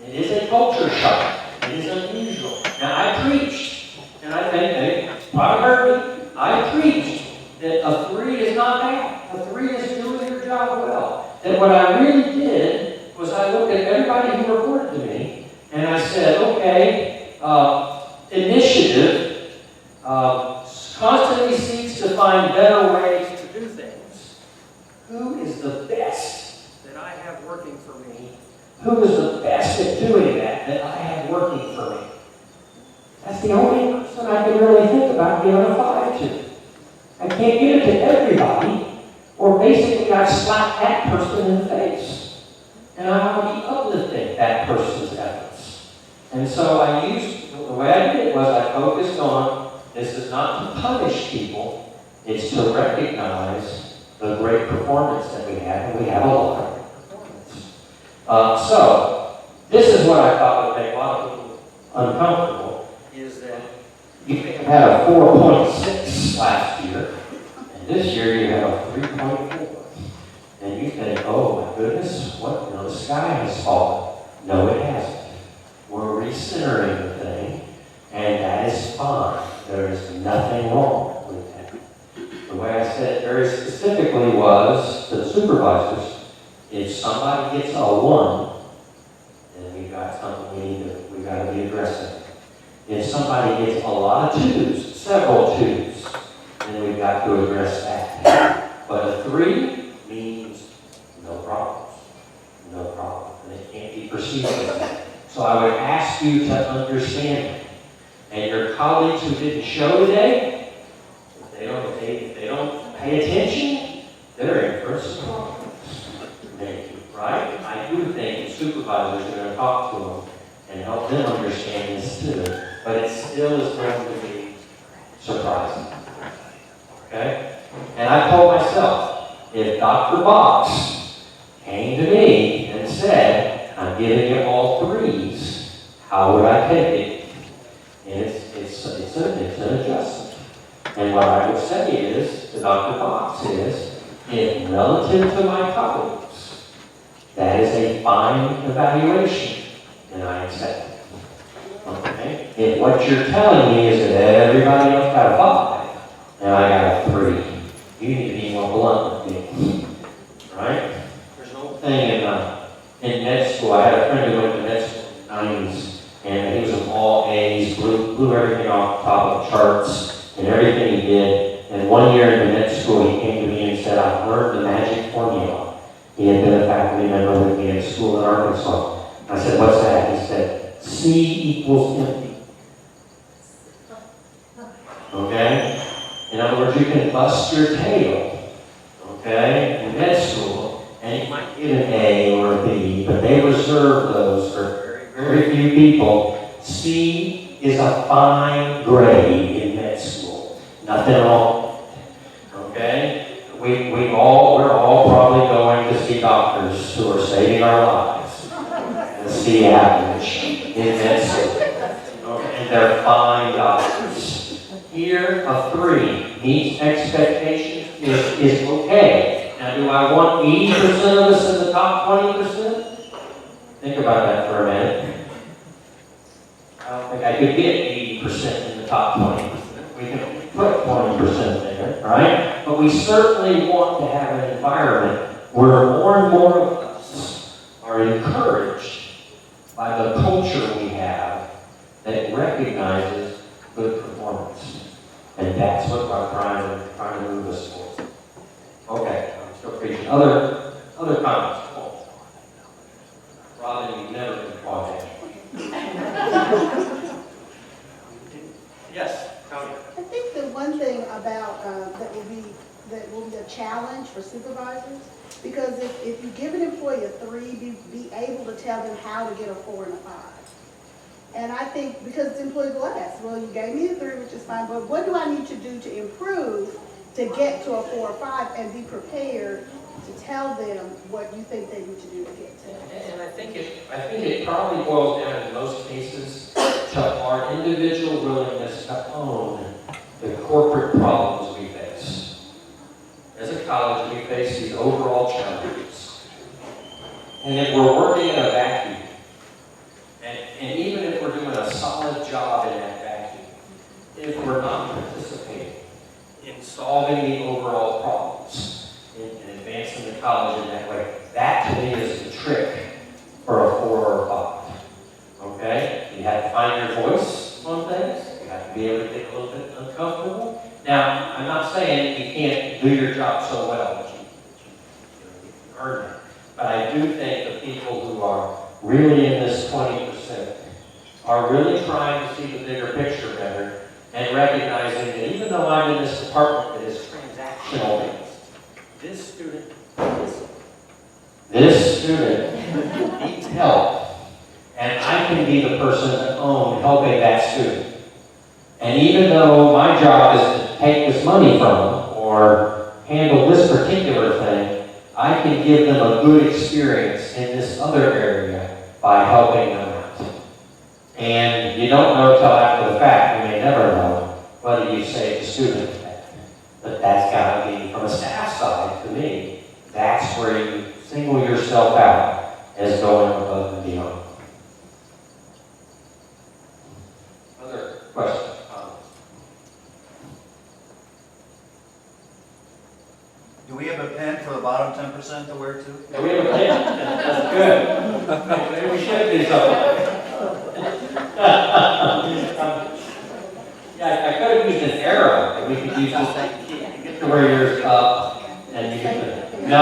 It is a culture shock. It is unusual. Now, I preached, and I think they probably heard me. I preached that a 3 is not bad. A 3 is doing your job well. And what I really did was I looked at everybody who reported to me, and I said, okay, initiative constantly seeks to find better ways to do things. Who is the best that I have working for me? Who is the best at doing that I have working for me? That's the only person I can really think about giving a 5 to. I can't give it to everybody, or basically I slap that person in the face. And I want to be uplifting that person's efforts. And so I used, the way I did it was I focused on, this is not to punish people, it's to recognize the great performance that we have, and we have a lot of great performance. So, this is what I thought would make a lot of people uncomfortable, is that you had a 4.6 last year, and this year you have a 3.4. And you think, oh my goodness, what, the sky has fallen. No, it hasn't. We're recentering the thing, and that is fine. There is nothing wrong with that. The way I said it very specifically was to the supervisors, if somebody gets a 1, then we've got something we've got to be addressing. If somebody gets a lot of 2s, several 2s, then we've got to address that. But a 3 means no problems. No problem. And it can't be perceived as that. So I would ask you to understand that. And your colleagues who didn't show today, if they don't pay attention, they're in for some problems. Right? I do think the supervisors are going to talk to them and help them understand this too. But it still is going to be surprising. Okay? And I told myself, if Dr. Box came to me and said, I'm giving you all 3s, how would I take it? And it's an adjustment. And what I would say is, to Dr. Box is, if relative to my colleagues, that is a fine evaluation, and I accept it. Okay? If what you're telling me is that everybody else got a 5, and I got a 3, you need to be more blunt with me. Right? There's an old thing in med school. I had a friend who went to med school in the 90s, and he was in all A's, blew everything off the top of the charts, and everything he did. And one year in the med school, he came to me and said, I've learned the magic formula. He had been a faculty member with me in school in Arkansas. I said, what's that? He said, C equals empty. Okay? In other words, you can bust your tail, okay, in med school, and you might get an A or a B, but they reserve those for very few people. C is a fine grade in med school. Nothing wrong. Okay? We're all probably going to see doctors who are saving our lives. The C average in med school. Okay? And they're fine doctors. Here, a 3 meets expectations is okay. Now, do I want 80% of us in the top 20%? Think about that for a minute. I don't think I could get 80% in the top 20%. We can put 20% there, right? But we certainly want to have an environment where more and more of us are encouraged by the culture we have that recognizes good performance. And that's what we're trying to move us towards. Okay, I'm still preaching. Other comments? Oh. Robin, you've never been quiet. Yes, Tony. I think the one thing about that will be a challenge for supervisors. Because if you give an employee a 3, be able to tell them how to get a 4 and a 5. And I think, because the employees will ask, well, you gave me a 3, which is fine, but what do I need to do to improve to get to a 4 or 5, and be prepared to tell them what you think they need to do to get to it? And I think it probably boils down in most cases to our individual willingness to own the corporate problems we face. As a college, we face these overall challenges. And if we're working in a vacuum, and even if we're doing a solid job in that vacuum, if we're not participating in solving the overall problems and advancing the college in that way, that to me is the trick for a 4 or a 5. Okay? You have to find your voice on things. You have to be able to get a little bit uncomfortable. Now, I'm not saying you can't do your job so well that you earn it. But I do think the people who are really in this 20% are really trying to see the bigger picture better and recognizing that even though I'm in this department that is transactional based, this student needs help, and I can be the person to own helping that student. And even though my job is to take this money from them or handle this particular thing, I can give them a good experience in this other area by helping them out. And you don't know till after the fact, you may never know whether you saved a student. But that's got to be, from a staff side, to me, that's where you single yourself out as going above and beyond. Other questions? Do we have a pen for the bottom 10% to wear too? Yeah, we have a pen. That's good. Maybe we should do something. Yeah, I could have used an arrow that we could use just to wear yours up and you can. No,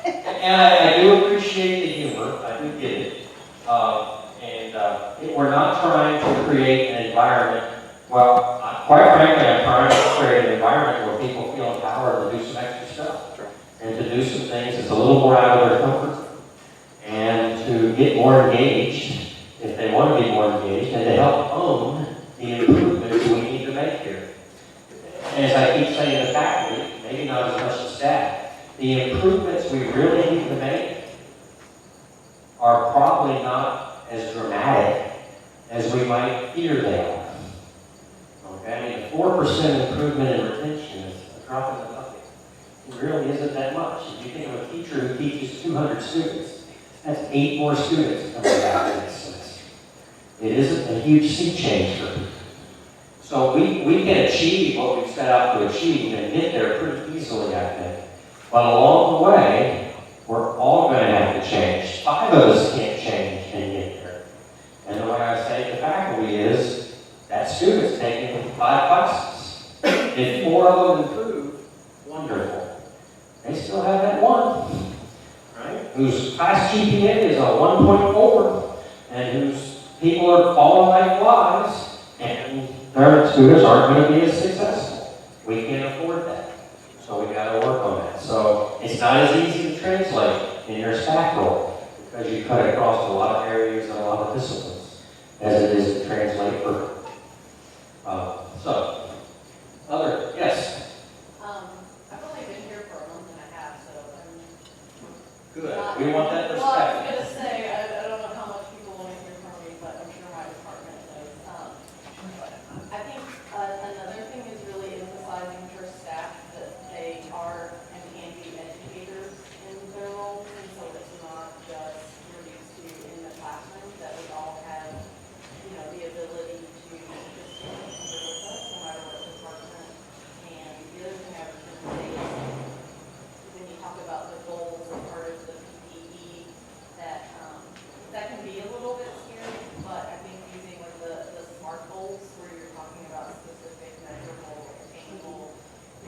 and I do appreciate the humor. I do get it. We're not trying to create an environment. Well, quite frankly, I'm trying to create an environment where people feel empowered to do some extra stuff and to do some things that's a little more out of their comfort zone and to get more engaged if they want to be more engaged and to help own the improvements we need to make here. And as I keep saying, the faculty, maybe not as much the staff, the improvements we really need to make are probably not as dramatic as we might fear they are. Okay, I mean, a 4% improvement in retention is a drop in the bucket. It really isn't that much. If you think of a teacher who teaches 200 students, that's 8 more students coming back to this semester. It isn't a huge sea change for people. So we can achieve what we've set out to achieve and get there pretty easily, I think. But along the way, we're all going to have to change. 5 of us can't change and get there. And the way I say to faculty is, that student's taking 5 classes. If 4 of them improve, wonderful. They still have that 1, right? Whose class GPA is a 1.4, and whose people are falling like flies, and their students aren't going to be as successful. We can't afford that. So we got to work on that. So it's not as easy to translate in your staff role because you cut across a lot of areas and a lot of disciplines as it is to translate for. Yes. I've only been here for a month and a half, so I'm Good. not- We want that Well, I was respect. gonna say, I don't know how much people want to hear from me, but I'm sure my department knows. I think another thing is really emphasizing for staff that they are and can be educators in their roles, and so it's not just reduced to in the classroom, that we all have, the ability to just here with us, no matter what department. And the other thing I was going to say is, when you talk about the goals as part of the PPE, that can be a little bit scary, but I think using like the SMART goals, where you're talking about specific, measurable, attainable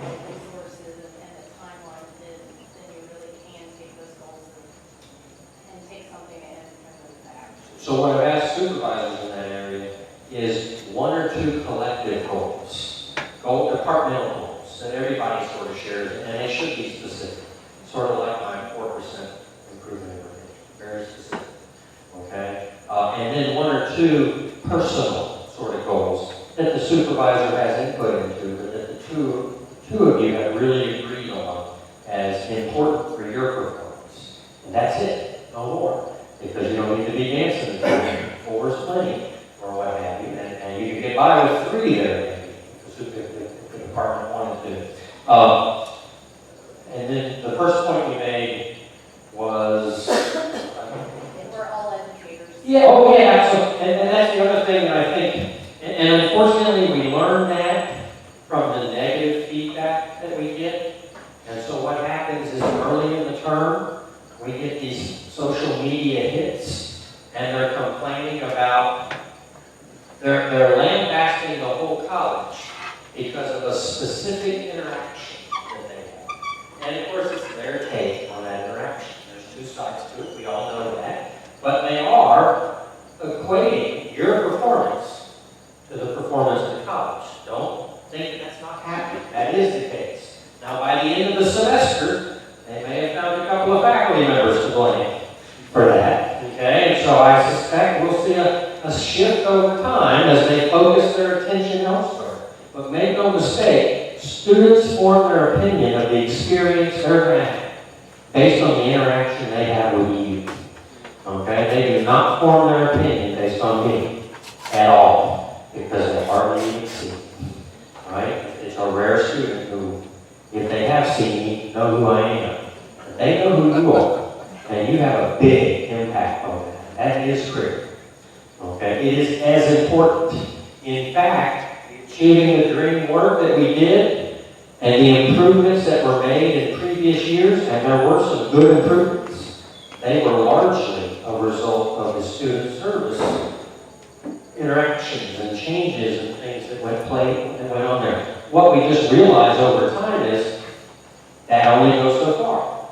resources and the timeline, then you really can take those goals and take something and move it back. So what I've asked supervisors in that area is 1 or 2 collective goals, departmental goals. components that everybody sort of shares, and they should be specific. Sort of like my 4% improvement in rate, very specific, okay? And then 1 or 2 personal sort of goals that the supervisor has input into, but that the two of you have really agreed on as important for your performance. And that's it, no more. Because you don't need to be dancing until 4 is plenty, or what have you. And you can get by with 3 there, maybe, if the department wanted to. And then the first point you made was... We're all educators. Yeah, oh yeah, so, and that's the other thing that I think, and unfortunately we learn that from the negative feedback that we get. And so what happens is early in the term, we get these social media hits, and they're complaining about, they're lambasting the whole college because of a specific interaction that they have. And of course, it's their take on that interaction. There's 2 sides to it, we all know that. But they are equating your performance to the performance of the college. Don't think that's not happening. That is the case. Now, by the end of the semester, they may have found a couple of faculty members to blame for that. Okay, and so I suspect we'll see a shift over time as they focus their attention elsewhere. But make no mistake, students form their opinion of the experience they're going to have based on the interaction they have with you. Okay, they do not form their opinion based on me at all because they hardly even see me. Right? It's a rare student who, if they have seen me, know who I am. But they know who you are, and you have a big impact on that. That is critical. Okay, it is as important. In fact, achieving the dream work that we did and the improvements that were made in previous years, and there were some good improvements, they were largely a result of the student service interactions and changes and things that went on there. What we just realized over time is that only goes so far.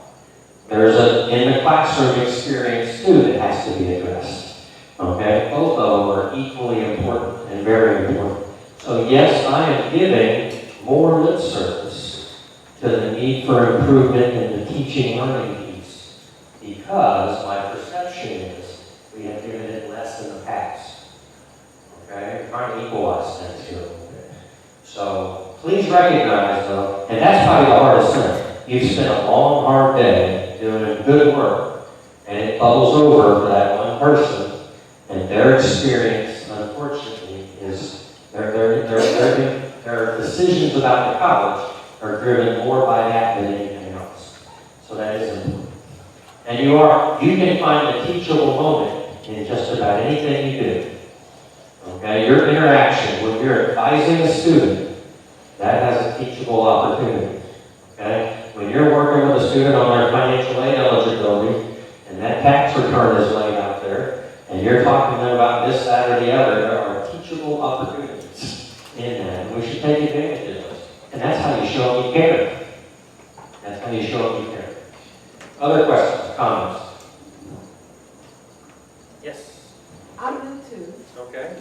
There's an in the classroom experience too that has to be addressed. Okay, both of them are equally important and very important. So yes, I am giving more lip service to the need for improvement in the teaching learning piece because my perception is we have given it less in the past. Okay, we're trying to equalize things here a little bit. So please recognize though, and that's probably the hardest thing. You've spent a long, hard day doing good work, and it bubbles over for that one person, and their experience, unfortunately, is their decisions about the college are driven more by that than anything else. So that is important. And you can find a teachable moment in just about anything you do. Okay, your interaction when you're advising a student, that has a teachable opportunity. Okay, when you're working with a student on their financial aid eligibility, and that tax return is laid out there, and you're talking to them about this, that, or the other, there are teachable opportunities in that. And we should take advantage of those. And that's how you show them you care. That's how you show them you care. Other questions, comments? Yes. I'm new too. Okay.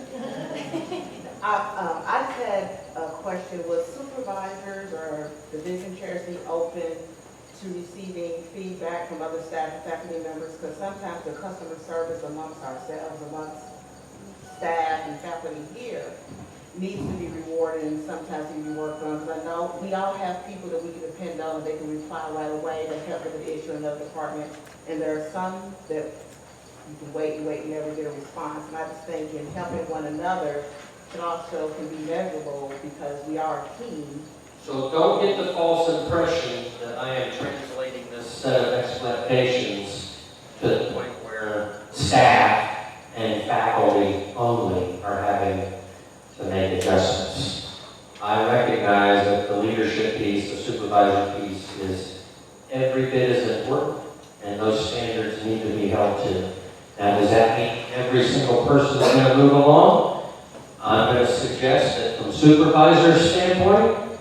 I just had a question. Was supervisors or division chairs be open to receiving feedback from other staff and faculty members? Because sometimes the customer service amongst ourselves, amongst staff and faculty here, needs to be rewarded and sometimes need to be worked on. Because I know we all have people that we can depend on and they can reply right away to help with an issue in another department. And there are some that you can wait and never get a response. And I just think in helping one another, it also can be measurable because we are a team. So don't get the false impression that I am translating this set of expectations to the point where staff and faculty only are having to make adjustments. I recognize that the leadership piece, the supervisor piece, is every bit as important, and those standards need to be held to. Now, does that mean every single person is going to move along? I'm going to suggest that from supervisor's standpoint,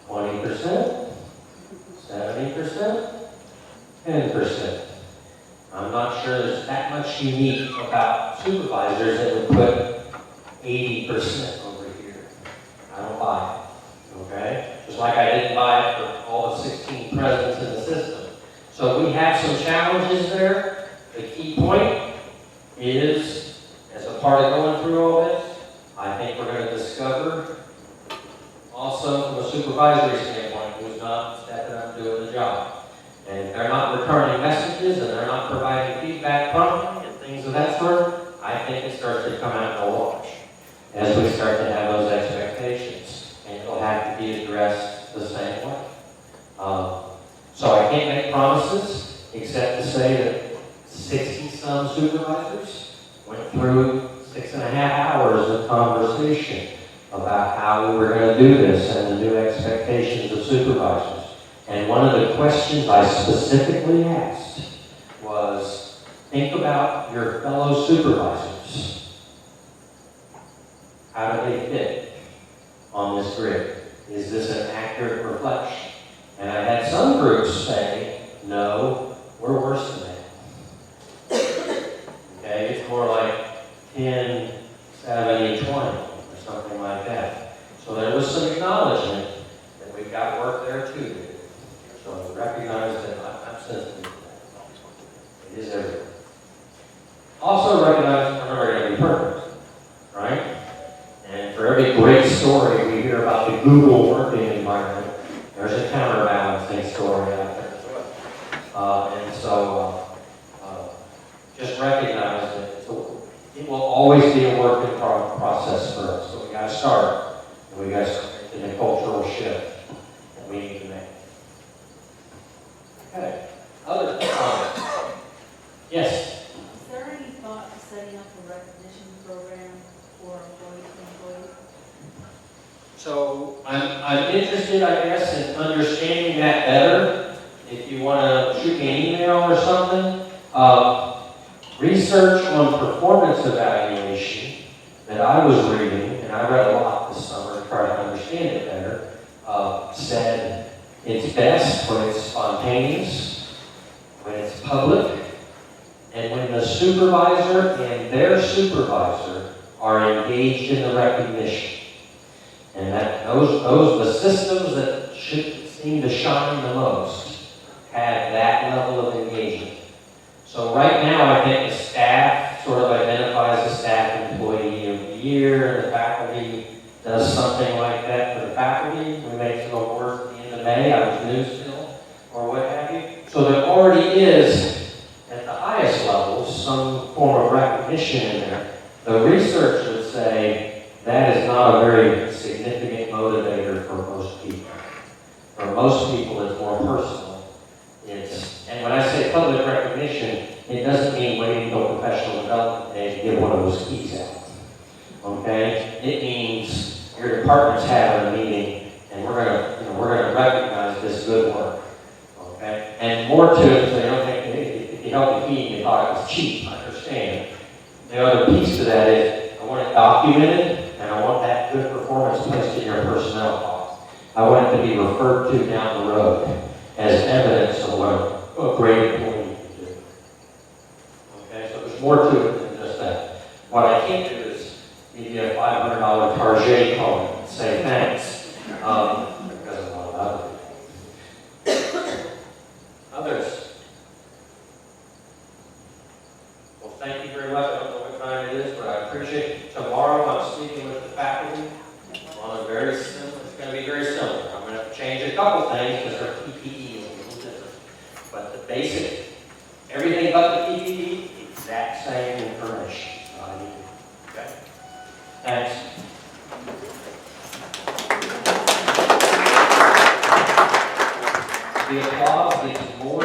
20%, 70%, 10%. I'm not sure there's that much unique about supervisors that would put 80% over here. I don't buy it, okay? just like I didn't buy it for all the 16 presidents in the system. So we have some challenges there. The key point is, as a part of going through all this, I think we're going to discover also from a supervisory standpoint who's not stepping up and doing the job. And if they're not returning messages and they're not providing feedback promptly and things of that sort, I think it starts to come out in the wash as we start to have those expectations. And it'll have to be addressed the same way. So I can't make promises except to say that 60-some supervisors went through 6.5 hours of conversation about how we were going to do this and the new expectations of supervisors. And one of the questions I specifically asked was, think about your fellow supervisors. How do they fit on this grid? Is this an accurate reflection? And I had some groups say, no, we're worse than that. Okay, it's more like 10, 70, 20, or something like that. So there was some acknowledgement that we've got work there too. So recognize that I'm sensitive to that. It is everywhere. Also recognize we're never going to be perfect, right? And for every great story we hear about the Google working environment, there's a counterbalancing story out there as well. And so just recognize that it will always be a work in process for us. So we got to start, and we got to start making the cultural shift that we need to make. Okay. Other comments? Yes. Is there any thought to setting up a recognition program for employees to employees? So I'm interested, I guess, in understanding that better. If you want to shoot me an email or something, research on performance evaluation that I was reading, and I read a lot this summer to try to understand it better, said it's best when it's spontaneous, when it's public, and when the supervisor and their supervisor are engaged in the recognition. And that the systems that should seem to shine the most have that level of engagement. So right now, I think the staff sort of identifies the staff employee of the year, and the faculty does something like that for the faculty. We make some awards at the end of May, I was new still, or what have you. So there already is, at the highest levels, some form of recognition in there. The research would say that is not a very significant motivator for most people. For most people, it's more personal. And when I say public recognition, it doesn't mean waiting until professional development day to give one of those keys out. Okay? It means your department's having a meeting, and we're gonna recognize this good work. Okay? And more to it, so you don't think if you help me feed, you thought it was cheap. I understand. The other piece to that is I want it documented, and I want that good performance placed in your personnel file. I want it to be referred to down the road as evidence of what a great employee can do. Okay, so there's more to it than just that. What I can't do is give you a $500 Target card and say thanks, because of what other people. Others? Well, thank you very much. I don't know what time it is, but I appreciate it. Tomorrow I'm speaking with the faculty on a very similar, it's going to be very similar. I'm going to have to change a couple things because their PPE is a little different. But the basic, everything but the PPE, exact same information. Okay? Thanks. The applause gets more